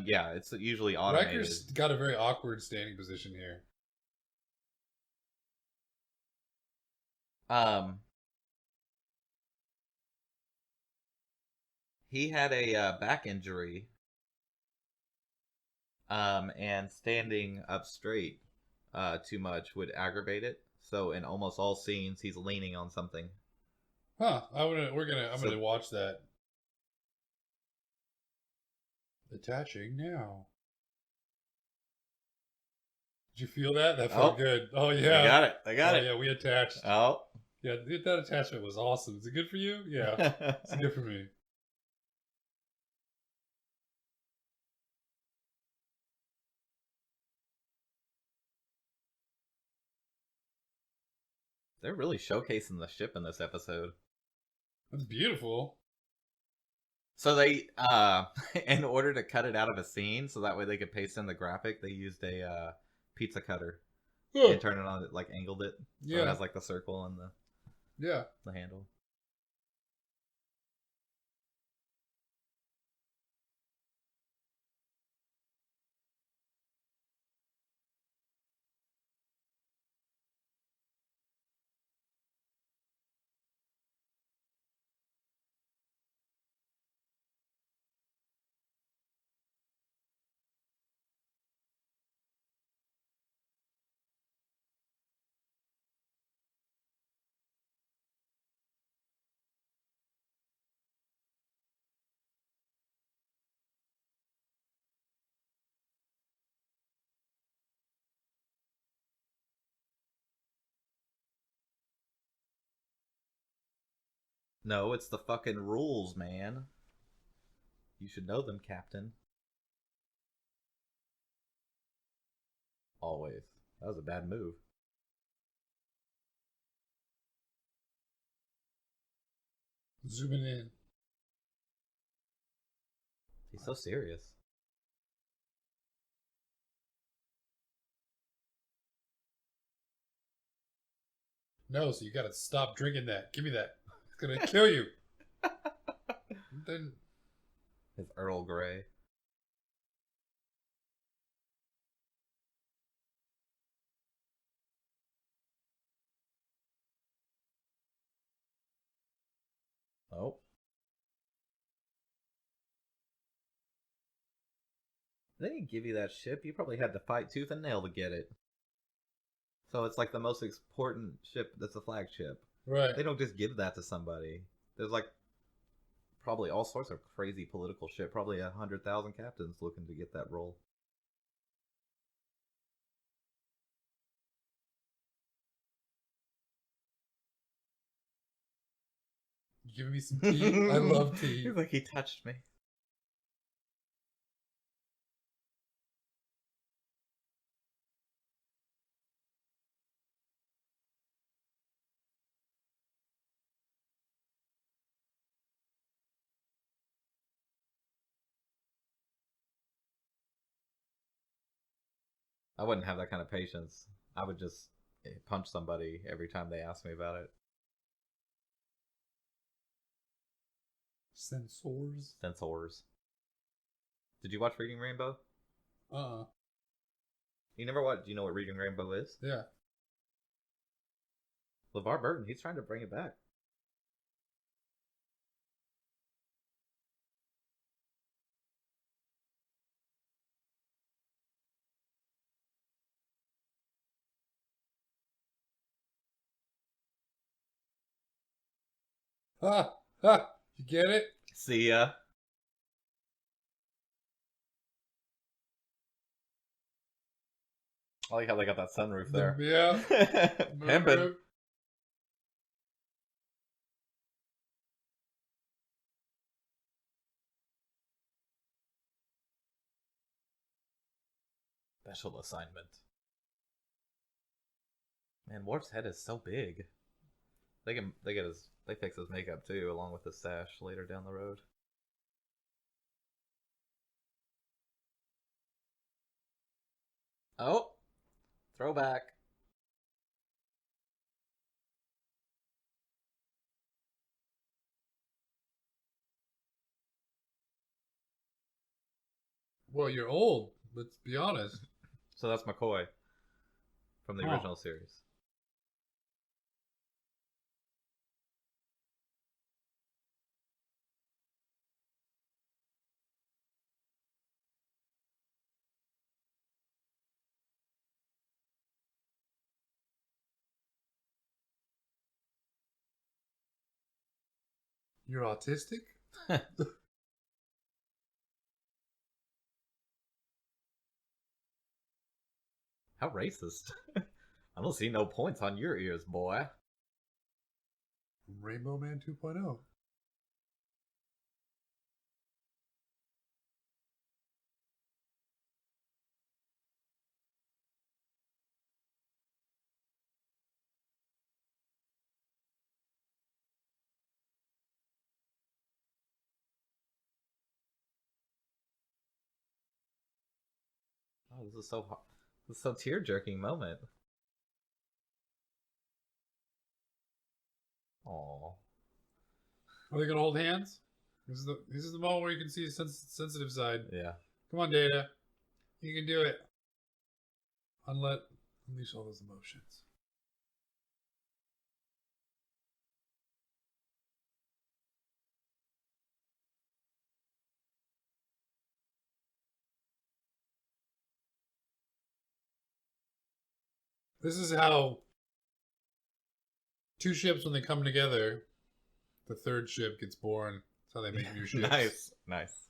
yeah, it's usually automated. Riker's got a very awkward standing position here. He had a back injury, and standing up straight too much would aggravate it. So in almost all scenes, he's leaning on something. Huh? I'm gonna watch that. Attaching now. Did you feel that? That felt good. Oh yeah, I got it. I got it. Yeah, we attached. Oh, yeah, that attachment was awesome. Is it good for you? Yeah, it's good for me. They're really showcasing the ship in this episode. That's beautiful. So they, in order to cut it out of a scene, so that way they could paste in the graphic, they used a pizza cutter and turned it on, like angled it. So it has like the circle and the handle. No, it's the fucking rules, man. You should know them, Captain. Always. That was a bad move. Zooming in. He's so serious. No, so you gotta stop drinking that. Give me that. It's gonna kill you. Then His Earl Grey. Oh. They didn't give you that ship. You probably had to fight tooth and nail to get it. So it's like the most important ship that's a flagship. right. They don't just give that to somebody. There's like probably all sorts of crazy political shit. Probably 100,000 captains looking to get that role. You giving me some tea? I love tea. He's like, he touched me. I wouldn't have that kind of patience. I would just punch somebody every time they ask me about it. Sensors. Censors. Did you watch Reading Rainbow? You never watched? Do you know what Reading Rainbow is? Yeah. LeVar Burton, he's trying to bring it back. You get it? See ya. I like how they got that sunroof there. Yeah. Pimpin'. Special assignment. Man, Worf's head is so big. They fix his makeup too, along with his sash later down the road. Oh, throwback. Well, you're old. Let's be honest. So that's McCoy from the original series. You're autistic? How racist. I don't see no points on your ears, boy. Rainbow Man 2.0. Oh, this is so hot. This is so tear-jerking moment. Aww. Are they gonna hold hands? This is the moment where you can see his sensitive side. Yeah. Come on, Data. You can do it. Unleash all those emotions. This is how two ships, when they come together, the third ship gets born. That's how they make new ships. Nice.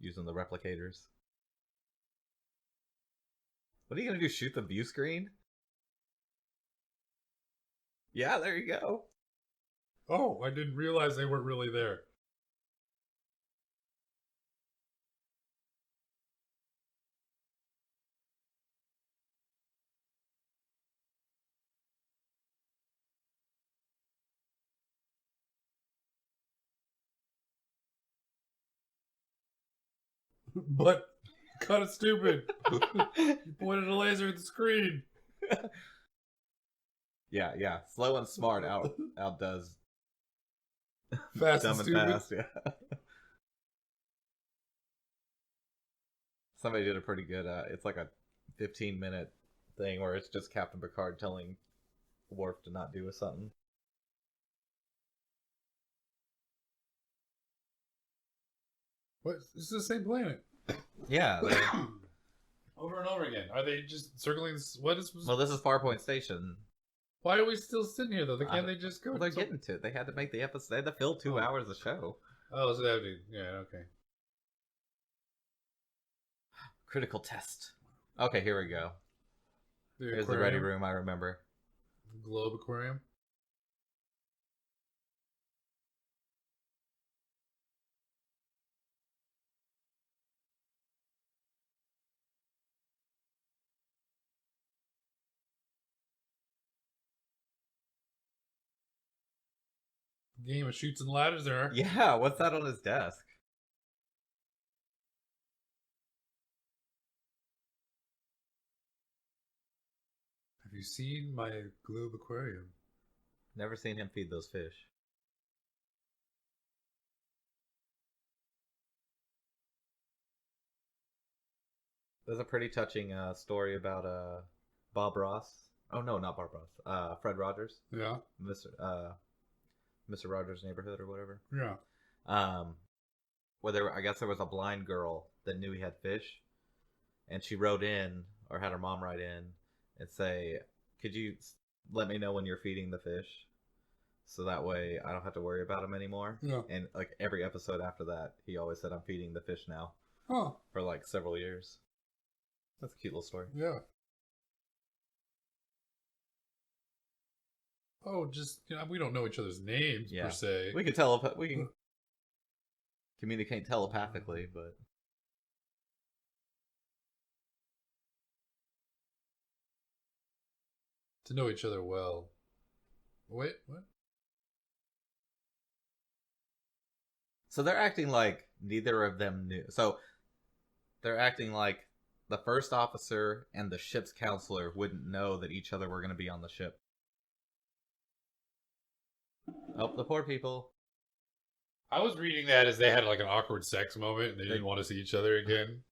Using the replicators. What are you gonna do? Shoot the view screen? Yeah, there you go. Oh, I didn't realize they weren't really there. But kind of stupid. You pointed a laser at the screen. Yeah. Slow and smart outdoes Fast dumb and and stupid. fast. Yeah. Somebody did a pretty good. It's like a 15-minute thing where it's just Captain Picard telling Worf to not do something. What? This is the same planet. Yeah. Over and over again. Are they just circling this? What is? Well, this is Farpoint Station. Why are we still sitting here though? Can't they just go? Well, they're getting to it. They had to make the episode. They had to fill 2 hours of show. Oh, so they have to. Yeah. Okay. Critical test. Okay, here we go. Here's the aquarium. ready room. I remember. Globe aquarium. Game of shoots and ladders there. Yeah, what's that on his desk? Have you seen my globe aquarium? Never seen him feed those fish. There's a pretty touching story about Bob Ross. Oh no, not Bob Ross. Fred Rogers. Yeah. Mr. Rogers' Neighborhood or whatever. Yeah. Where I guess there was a blind girl that knew he had fish, and she wrote in, or had her mom write in, and say, "Could you let me know when you're feeding the fish, so that way I don't have to worry about them anymore?" Yeah. And like every episode after that, he always said, "I'm feeding the fish now," Oh. for like several years. That's a cute little story. Yeah. Oh, just we don't know each other's names per se. We can we can communicate telepathically, but to know each other well. Wait, what? so they're acting like neither of them knew. So they're acting like the first officer and the ship's counselor wouldn't know that each other were going to be on the ship. Oh, the poor people. I was reading that as they had like an awkward sex moment and they didn't want to see each other again.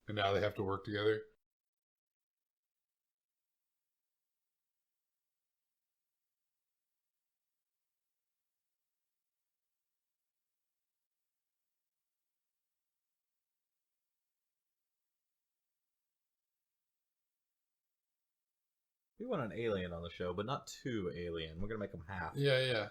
And now they have to work together. We want an alien on the show, but not too alien. We're going to make them half. Yeah, yeah.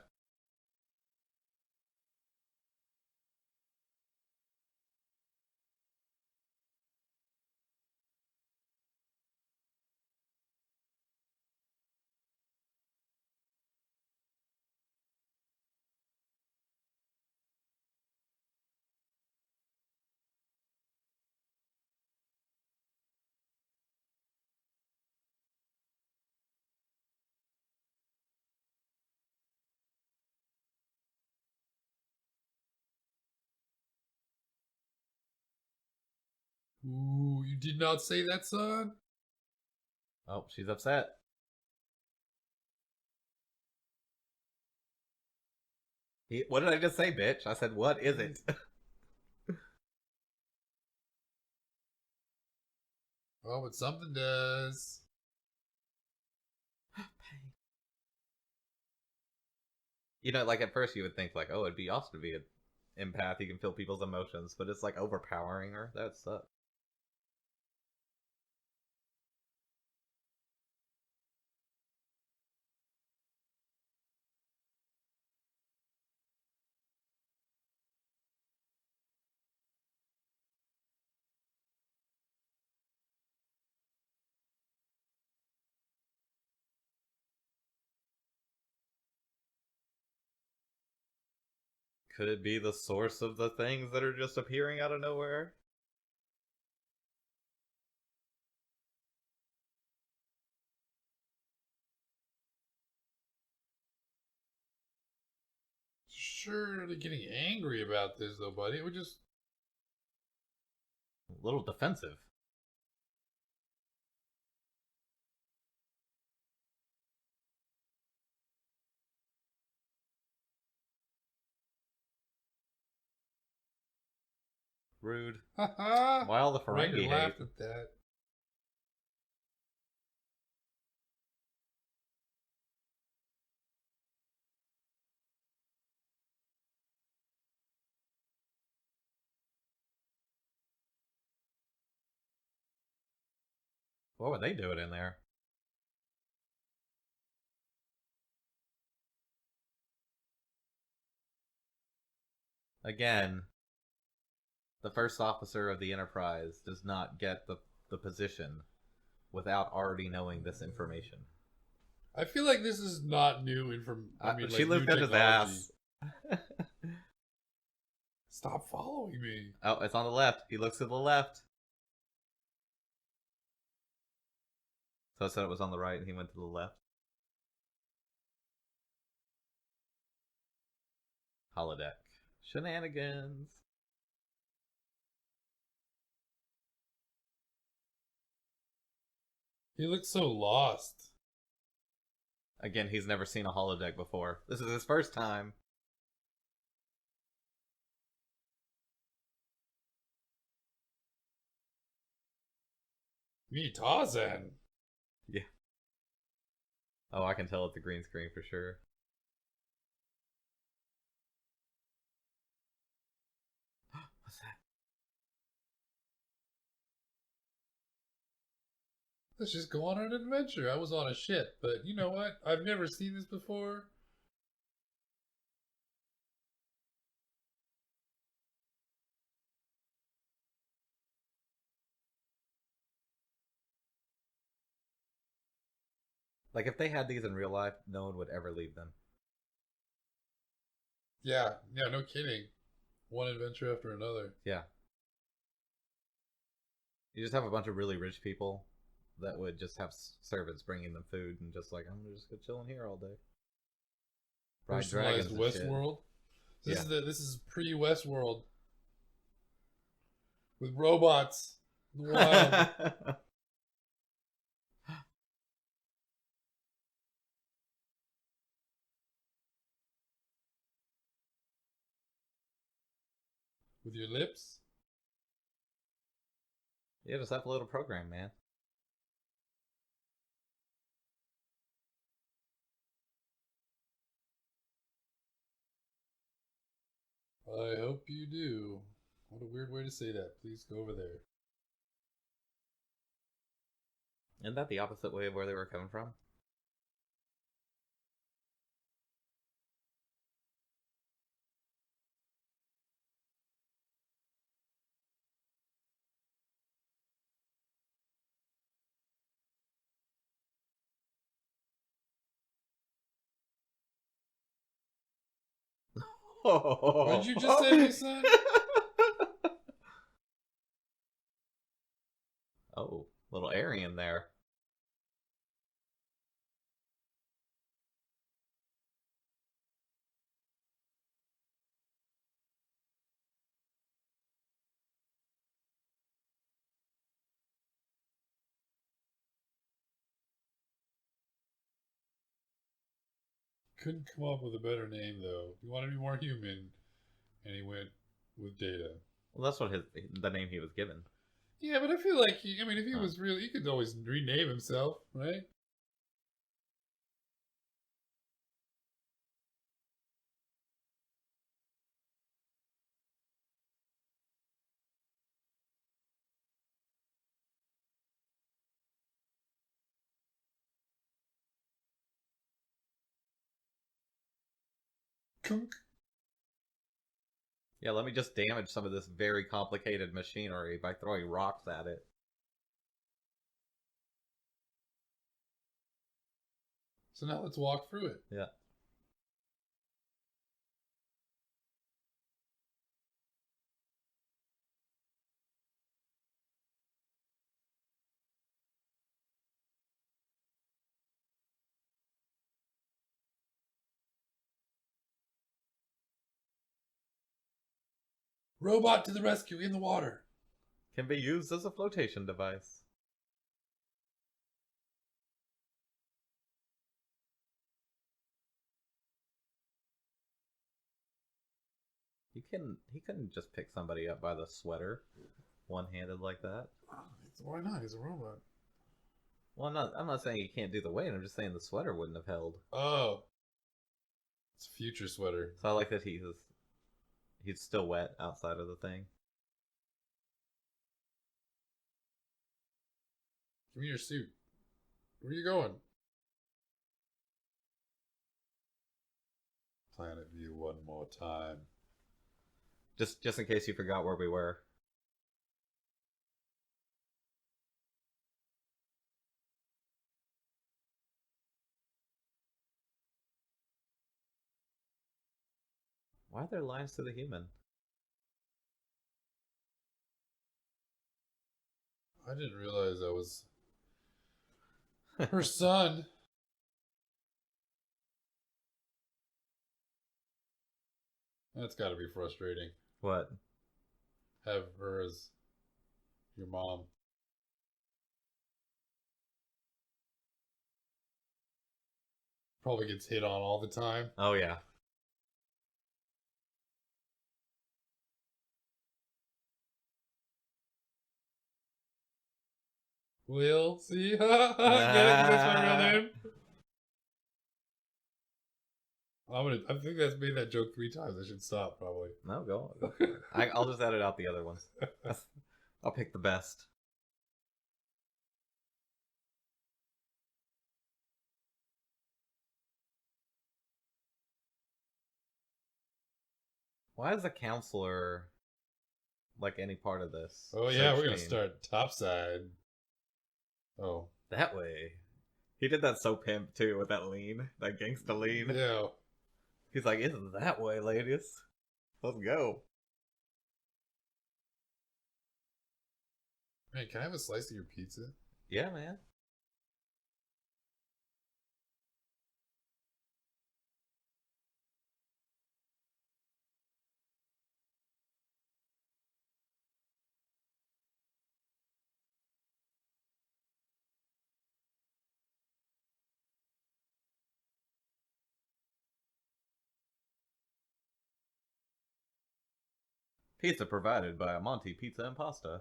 Ooh, you did not say that, son? Oh, she's upset. What did I just say, bitch? I said, what is it? Oh, but something does. You know, like at first you would think like, oh, it'd be awesome to be an empath. You can feel people's emotions, but it's like overpowering her. That sucks. Could it be the source of the things that are just appearing out of nowhere? Sure, they're getting angry about this, though, buddy. We're just... A little defensive. Rude. Haha! Why all the Ferengi hate? laughed at that. What were they doing in there? Again, the first officer of the Enterprise does not get the position without already knowing this information. I feel like this is not new information. I mean, she like, looked new at his technology. ass. Stop following me. Oh, it's on the left. He looks to the left. So I said it was on the right, and he went to the left. Holodeck. Shenanigans. He looks so lost. Again, he's never seen a holodeck before. This is his first time. Me, Tarzan. Yeah. Oh, I can tell it's the green screen for sure. What's that? Let's just go on an adventure. I was on a ship, but you know what? I've never seen this before. Like, if they had these in real life, no one would ever leave them. Yeah, no kidding. One adventure after another. Yeah. You just have a bunch of really rich people that would just have servants bringing them food and just like, I'm gonna just go chilling here all day. Ride dragons Personalized and shit. Westworld. This Yeah. is pre-Westworld. with robots in the wild. With your lips? Yeah, just upload a program, man. I hope you do. What a weird way to say that. Please go over there. Isn't that the opposite way of where they were coming from? What did you just say, my son? Oh, little Aryan there. Couldn't come up with a better name, though. He wanted to be more human, and he went with Data. Well, that's what the name he was given. Yeah, but I feel like if he was really, he could always rename himself, right? Kunk. Yeah, let me just damage some of this very complicated machinery by throwing rocks at it. So now let's walk through it. Yeah. Robot to the rescue in the water. Can be used as a flotation device. He couldn't just pick somebody up by the sweater, one-handed like that. Why not? He's a robot. Well, I'm not saying he can't do the weight. I'm just saying the sweater wouldn't have held. Oh, it's a future sweater. So I like that he's still wet outside of the thing. Give me your suit. Where are you going? Planet View one more time. Just in case you forgot where we were. Why are there lines to the human? I didn't realize I was her son. That's got to be frustrating. What? Have her as your mom. Probably gets hit on all the time. Oh yeah. Will, see? Get it? That's my real name. I think that's made that joke 3 times. I should stop, probably. No, go. I'll just edit out the other ones. I'll pick the best. Why is the counselor like any part of this? Oh yeah, we're gonna start topside. Oh, that way. He did that so pimp too with that lean, that gangsta lean. yeah. He's like, it's that way, ladies. Let's go. Man, can I have a slice of your pizza? Yeah, man. Pizza provided by Monty Pizza and Pasta.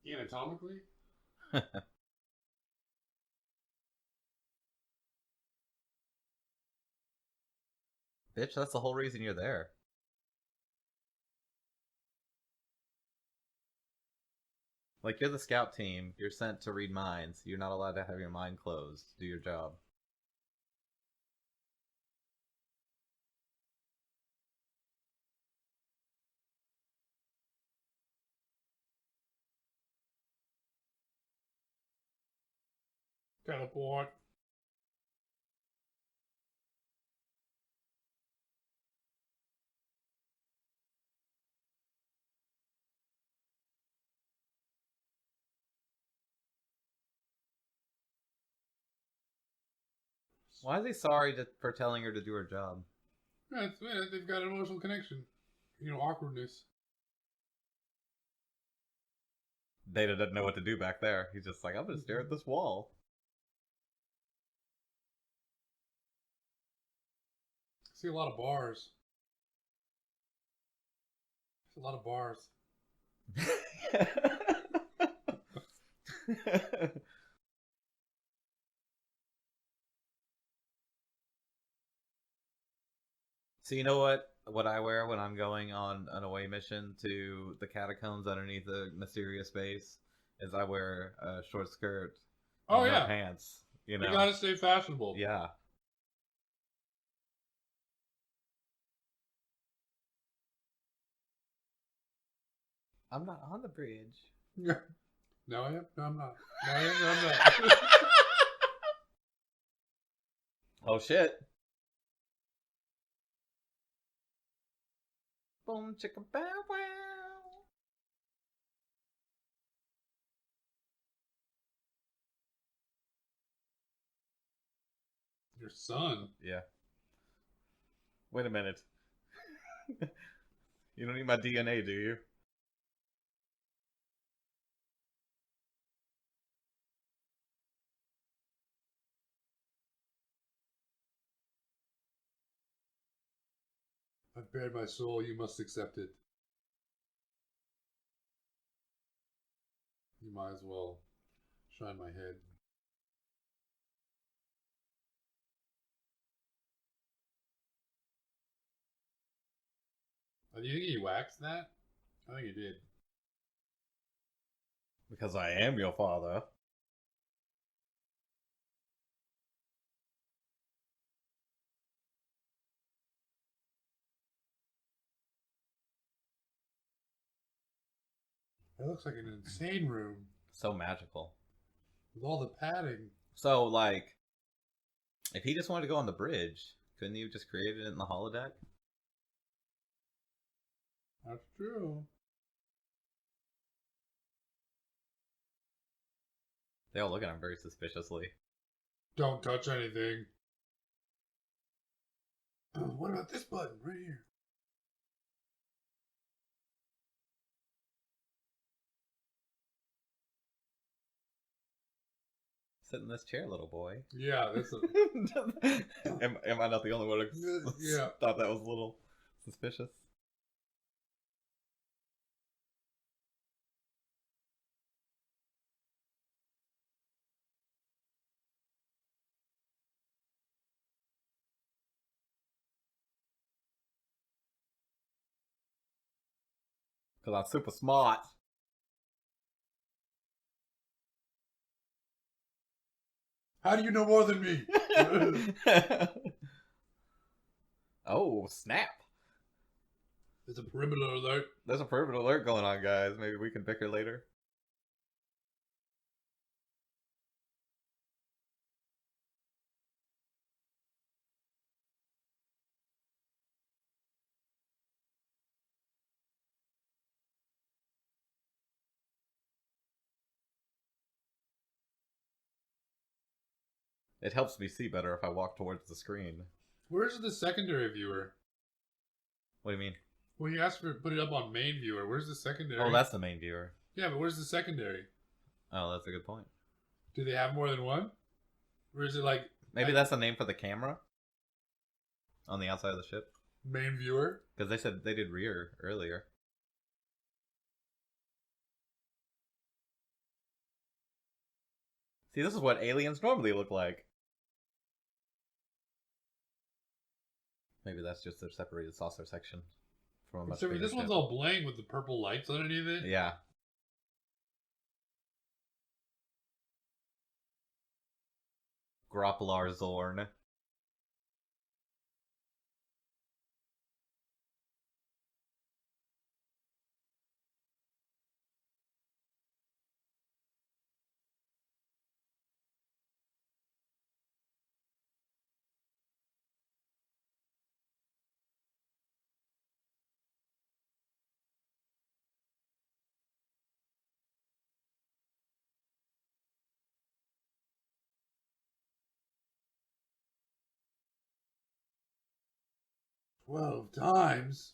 Anatomically? Bitch, that's the whole reason you're there. Like, you're the scout team. You're sent to read minds. You're not allowed to have your mind closed. Do your job. Teleport. Why is he sorry for telling her to do her job? Yeah, they've got an emotional connection. You know, awkwardness. Data doesn't know what to do back there. He's just like, I'm gonna stare at this wall. I see a lot of bars. There's a lot of bars. So you know what I wear when I'm going on an away mission to the catacombs underneath the mysterious base is I wear a short skirt and no pants. You know, You gotta stay fashionable. Yeah. I'm not on the bridge. No, I am. No, I'm not. No, I am. No, I'm not. Oh shit. Boom chicka bow wow. Your son. Yeah. Wait a minute. You don't need my DNA, do you? I've bared my soul. You must accept it. You might as well shine my head. Do you think he waxed that? I think he did. Because I am your father. It looks like an insane room So magical. with all the padding. So, like, if he just wanted to go on the bridge, couldn't he have just created it in the holodeck? That's true. They all look at him very suspiciously. Don't touch anything. What about this button right here? Sit in this chair, little boy. Yeah, that's a... am I not the only one who Yeah. thought that was a little suspicious? Because I'm super smart. How do you know more than me? Oh, snap. There's a perimeter alert. There's a perimeter alert going on, guys. Maybe we can bicker later. It helps me see better if I walk towards the screen. Where's the secondary viewer? What do you mean? Well, he asked for put it up on main viewer. Where's the secondary? Oh, that's the main viewer. Yeah, but where's the secondary? Oh, that's a good point. Do they have more than one? Or is it like Maybe that's the name for the camera on the outside of the ship. main viewer? Because they said they did rear earlier. See, this is what aliens normally look like. Maybe that's just their separated saucer section from a much Except for bigger this one's ship. all blank with the purple lights underneath it. Yeah. Gropplar Zorn. "12 times?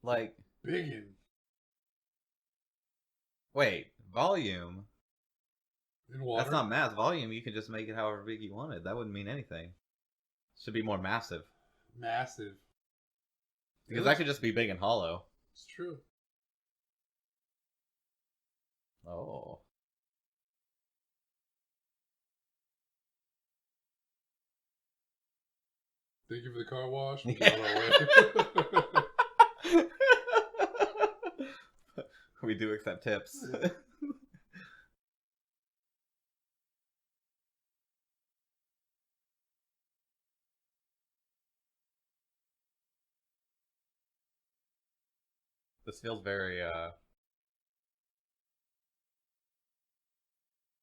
Like, Biggin. wait, volume? In water? That's not mass. Volume, you can just make it however big you wanted. That wouldn't mean anything. Should be more massive. Massive. Because that could just be big and hollow. It's true. Oh. Thank you for the car wash. We'll get on our way. We do accept tips. This feels very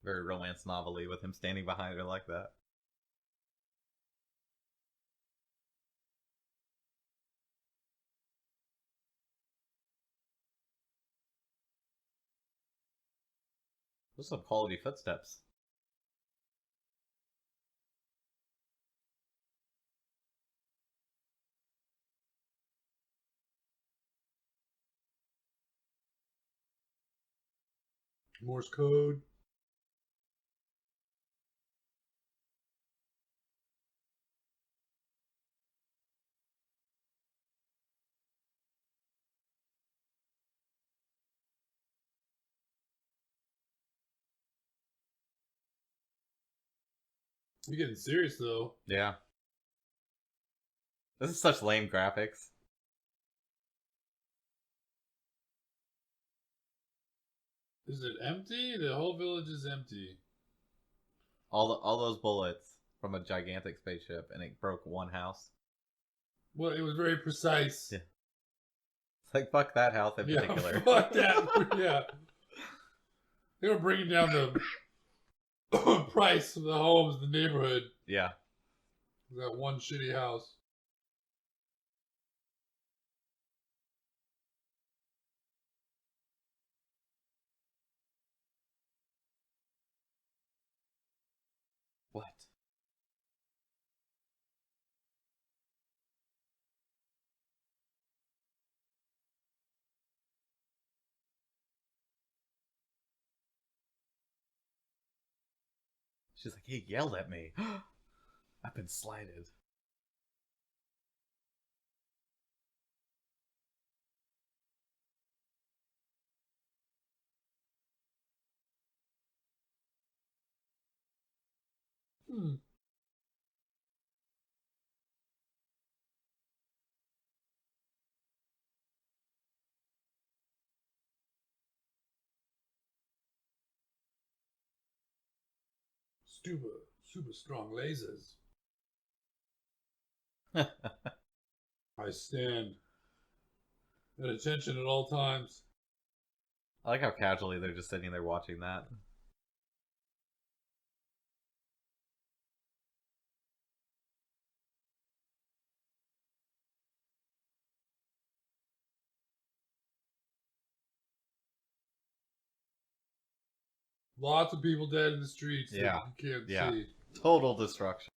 very romance novel-y with him standing behind her like that. Those are some quality footsteps. Morse code. You're getting serious though. Yeah. This is such lame graphics. Is it empty? The whole village is empty. All those bullets from a gigantic spaceship, and it broke one house. Well, it was very precise. Yeah. It's like, fuck that house in particular. Fuck that. Yeah. They were bringing down the price of the homes in the neighborhood. Yeah. That one shitty house. What? She's like, he yelled at me. I've been slighted. Super strong lasers. I stand at attention at all times. I like how casually they're just sitting there watching that. Lots of people dead in the streets. Yeah. That you can't Yeah. see. Total destruction.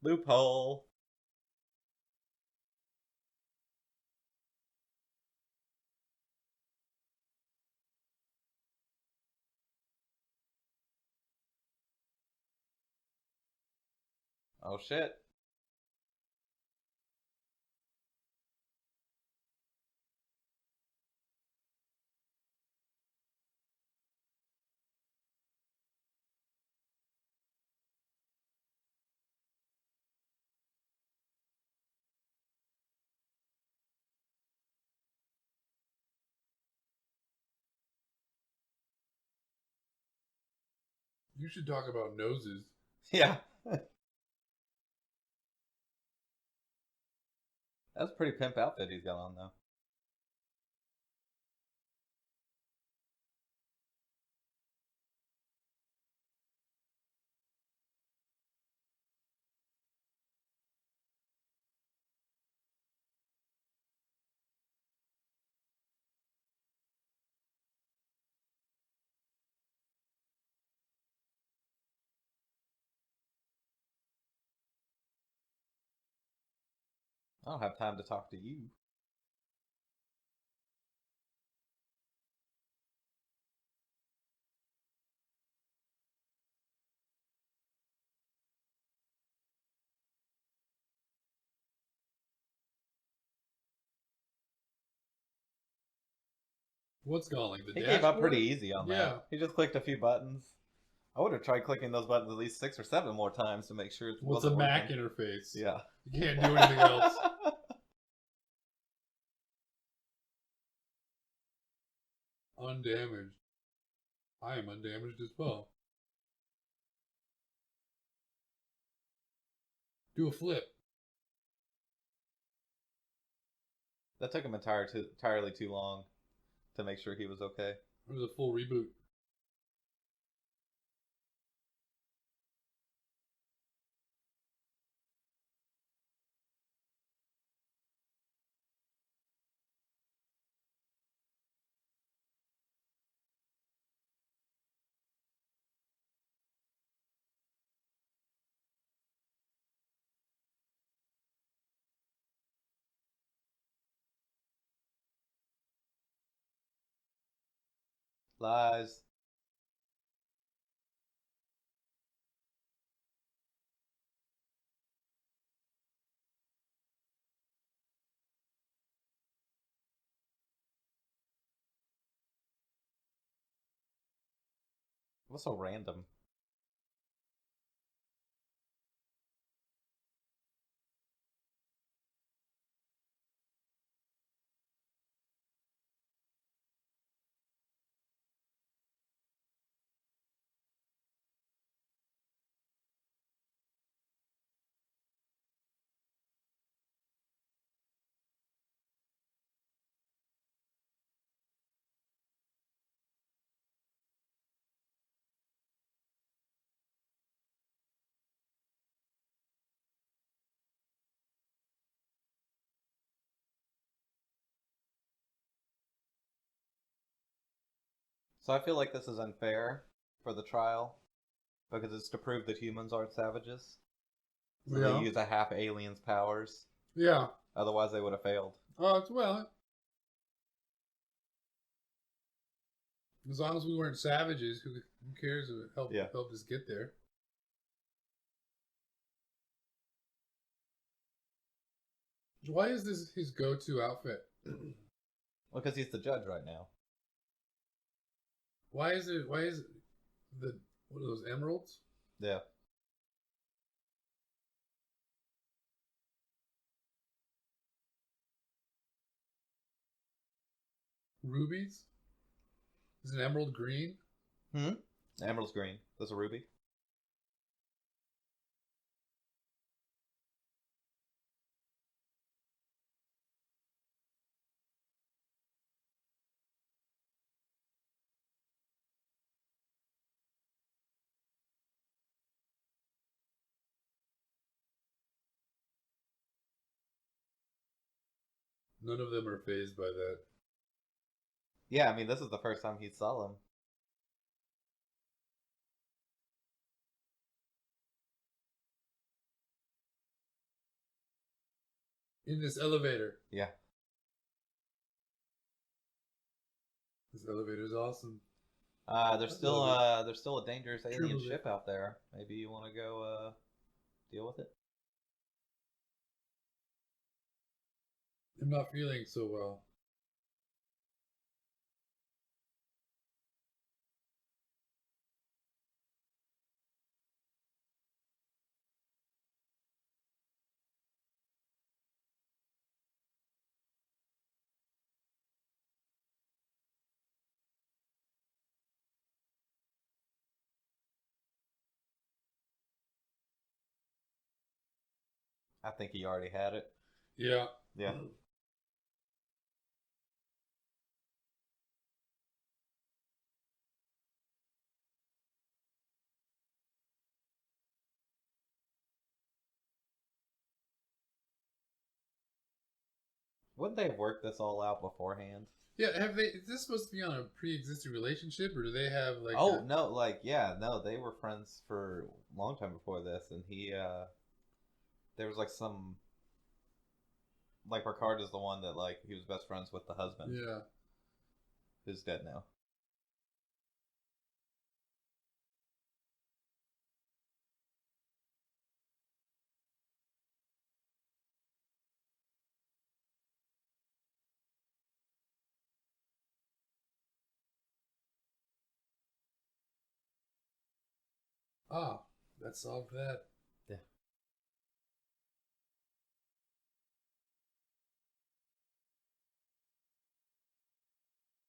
Loophole. Oh shit. You should talk about noses. Yeah. That's a pretty pimp outfit he's got on, though. I don't have time to talk to you. What's gone? Like the He dashboard? gave up pretty easy on Yeah. that. He just clicked a few buttons. I would have tried clicking those buttons at least 6 or 7 more times to make sure it Well, it's a wasn't Mac working. interface. Yeah. You can't do anything else. Undamaged. I am undamaged as well. Do a flip. That took him entirely too long to make sure he was okay. It was a full reboot. Lies. What's so random? So I feel like this is unfair for the trial because it's to prove that humans aren't savages. So Yeah. they use a half alien's powers. Yeah. Otherwise, they would have failed. Well, as long as we weren't savages, who cares if it helped us get there? Why is this his go-to outfit? Well, because he's the judge right now. Why is the what are those emeralds? Yeah. Rubies? Is an emerald green? The emerald's green. That's a ruby. None of them are fazed by that. Yeah, I mean, this is the first time he saw them. In this elevator. Yeah. This elevator's awesome. There's still a dangerous alien ship out there. Maybe you want to go deal with it. I'm not feeling so well. I think he already had it. Yeah. Yeah. Wouldn't they have worked this all out beforehand? Yeah, have they? Is this supposed to be on a pre-existing relationship, or do they have like? No, no, they were friends for a long time before this, and there was like some, like Ricard is the one that like he was best friends with the husband. Yeah. Who's dead now. Ah, that solved that. Yeah.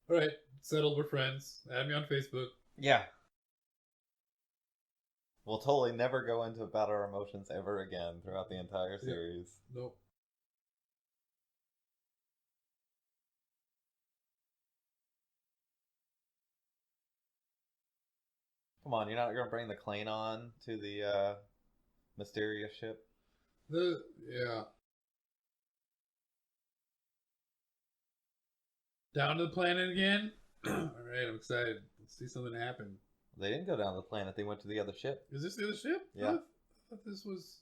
All right, settled. We're friends. Add me on Facebook. Yeah. We'll totally never go into about our emotions ever again throughout the entire series. Nope. Come on, you're not gonna bring the Klingon to the mysterious ship? Yeah. Down to the planet again? All right, I'm excited. Let's see something happen. They didn't go down to the planet. They went to the other ship. Is this the other ship? Yeah. I thought this was.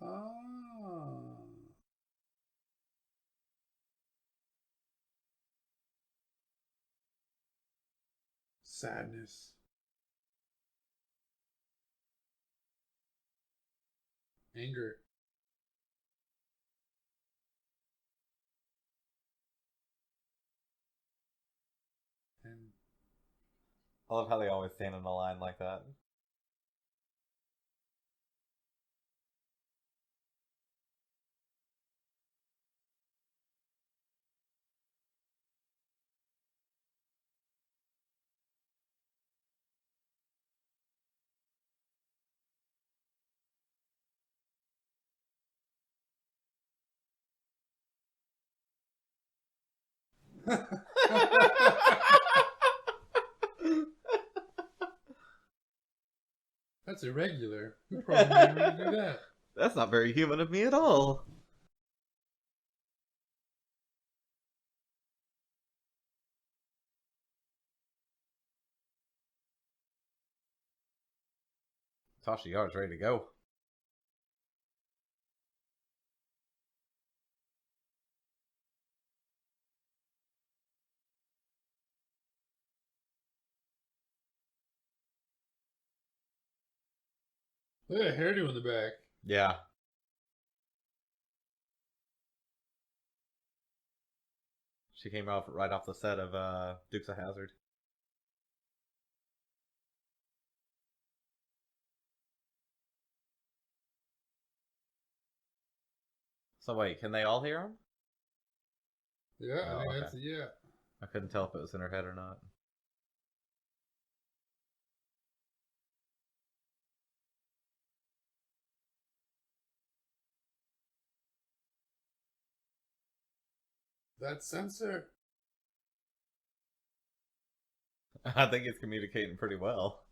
Ah. Sadness. Anger. And I love how they always stand in a line like that. that's irregular. Who programmed me to do that? That's not very human of me at all. Tasha Yar's ready to go. Look at a hairdo in the back. Yeah. She came off right off the set of Dukes of Hazzard. So wait, can they all hear him? Yeah, Oh, I think okay. that's yeah. I couldn't tell if it was in her head or not. That sensor. I think it's communicating pretty well.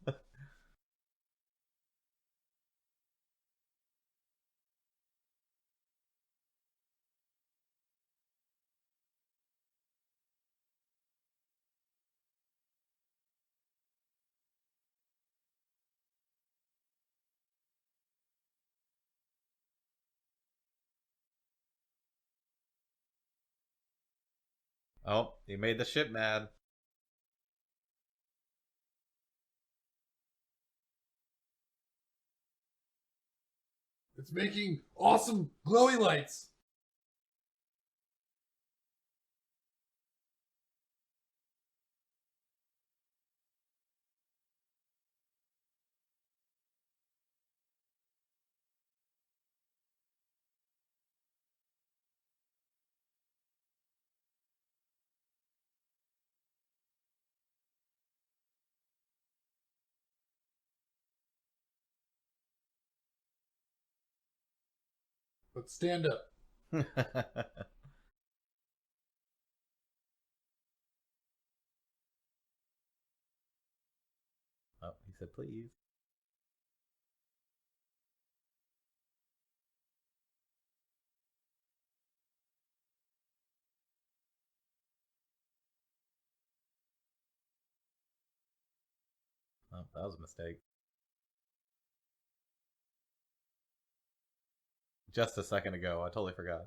Oh, he made the ship mad. It's making awesome glowy lights. Let's stand up. Oh, he said please. Oh, that was a mistake. Just a second ago, I totally forgot.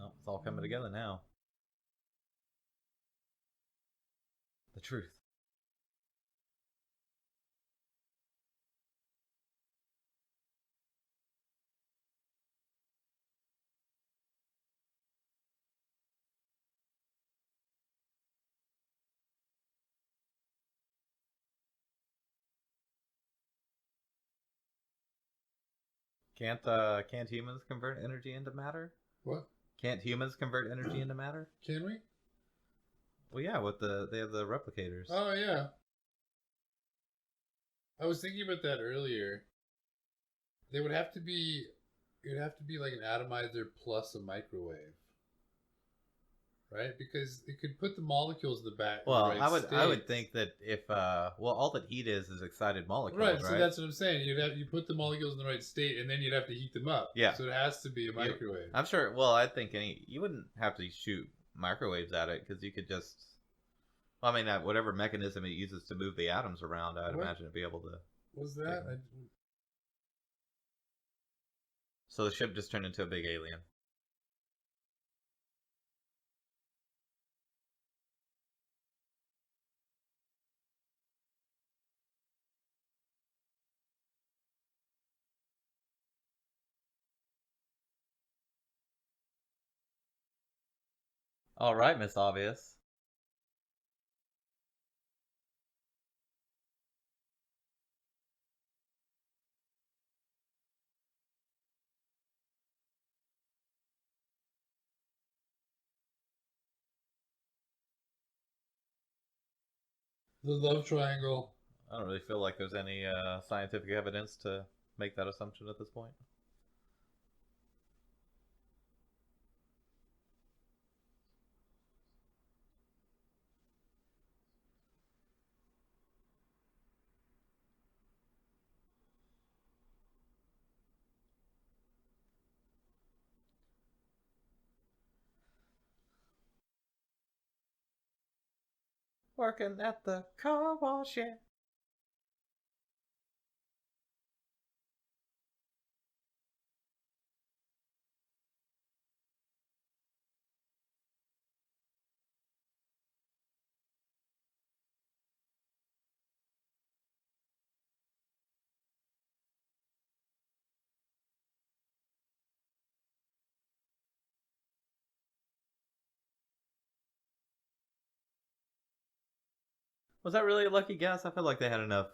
Oh, it's all coming together now. The truth. Can't humans convert energy into matter? What? Can't humans convert energy into matter? Can we? Well, yeah, they have the replicators. Oh yeah. I was thinking about that earlier. They would have to be. It would have to be like an atomizer plus a microwave, right? Because it could put the molecules in the back. Well, in the right I would states. think that if well, all that heat is excited molecules, Right, right? so that's what I'm saying. You put the molecules in the right state, and then you'd have to heat them up. Yeah. So it has to be a microwave. I'm sure. Well, I think you wouldn't have to shoot microwaves at it because you could just. Well, I mean, whatever mechanism it uses to move the atoms around, I'd imagine it'd be able to. Was that? So the ship just turned into a big alien. All right, Miss Obvious. The love triangle. I don't really feel like there's any scientific evidence to make that assumption at this point. Working at the car wash, yeah. Was that really a lucky guess? I feel like they had enough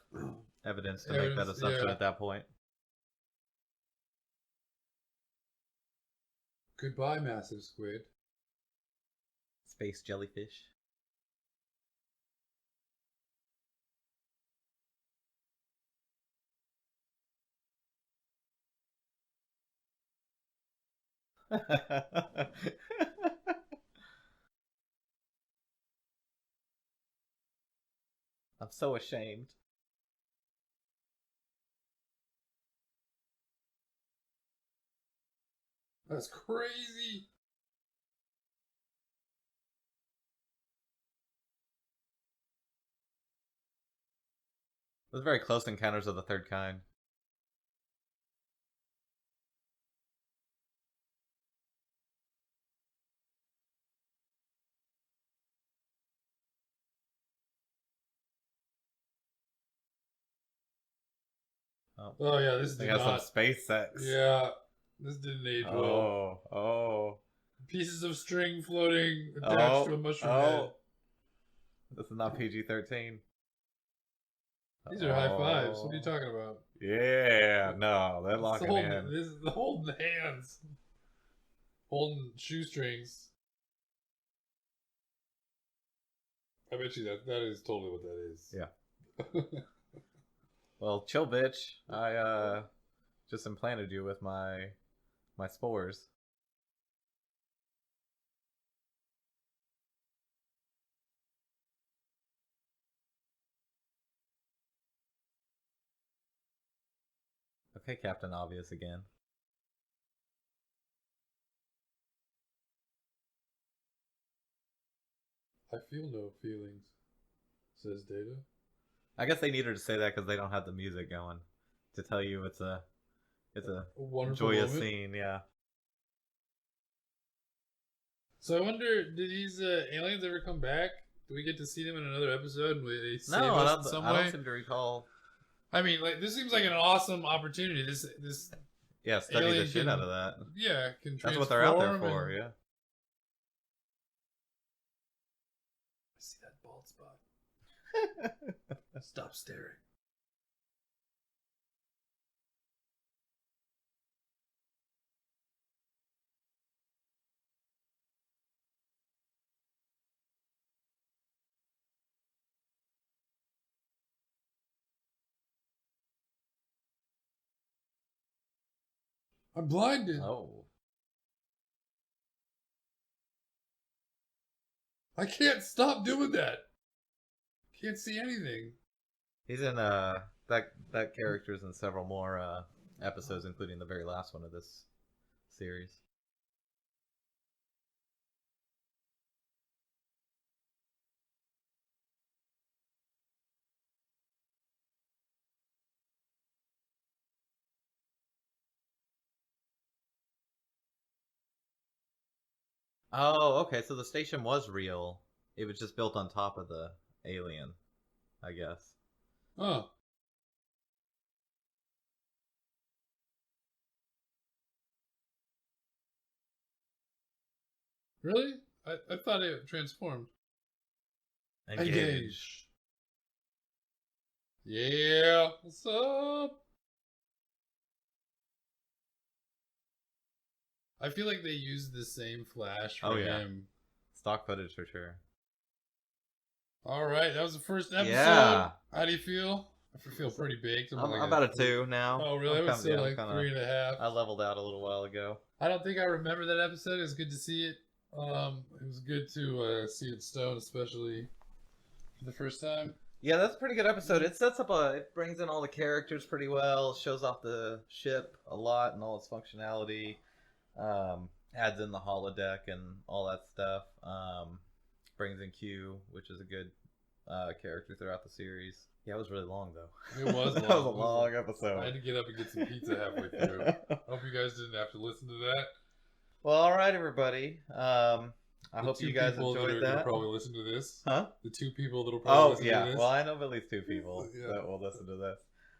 evidence to make that assumption at that point. Goodbye, massive squid. Space jellyfish. I'm so ashamed. That's crazy. It was very close encounters of the third kind. Oh yeah, this They did got some not. space sex. Yeah, this didn't age well. Oh. Pieces of string floating attached to a mushroom head. This is not PG-13. These are high fives. What are you talking about? Yeah, no, they're locking in. This is the holding hands, holding shoestrings. I bet you that is totally what that is. Yeah. Well, chill, bitch. I just implanted you with my spores. Okay, Captain Obvious again. I feel no feelings, says Data. I guess they needed to say that because they don't have the music going to tell you it's a wonderful joyous moment. scene. Yeah. So I wonder, did these aliens ever come back? Do we get to see them in another episode? Will they save No, us in some I way? don't seem to recall. I mean, like, this seems like an awesome opportunity. This Yeah, study the alien shit can- out of that. yeah, can That's what they're out there transform for. and- Yeah. I see that bald spot. Stop staring. I'm blinded. Oh. I can't stop doing that. Can't see anything. He's in that character's in several more episodes, including the very last one of this series. Oh, okay. So the station was real. It was just built on top of the alien, I guess. Oh. Really? I thought it transformed. Engage. Yeah. What's up? I feel like they used the same flash for him. Stock footage for sure. All right, that was the first episode. Yeah. How do you feel? I feel pretty big. I'm about a 2 now. Oh, really? I was still like 3.5. I leveled out a little while ago. I don't think I remember that episode. It was good to see it. It was good to see it stone, especially for the first time. Yeah, that's a pretty good episode. It sets up it brings in all the characters pretty well. Shows off the ship a lot and all its functionality. Adds in the holodeck and all that stuff. Brings in Q, which is a good character throughout the series. Yeah, it was really long though. It was long. That was a long episode. I had to get up and get some pizza halfway through. Hope you guys didn't have to listen to that. Well, all right, everybody. I hope you guys enjoyed that. Probably listen to this. Huh? The 2 people that'll probably listen to this. Well, I know of at least 2 people that will listen to this.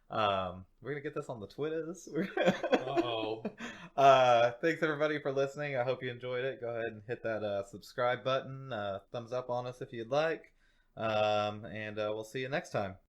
We're gonna get this on the Twitters. Uh-oh. Thanks everybody for listening. I hope you enjoyed it. Go ahead and hit that subscribe button. Thumbs up on us if you'd like. And we'll see you next time.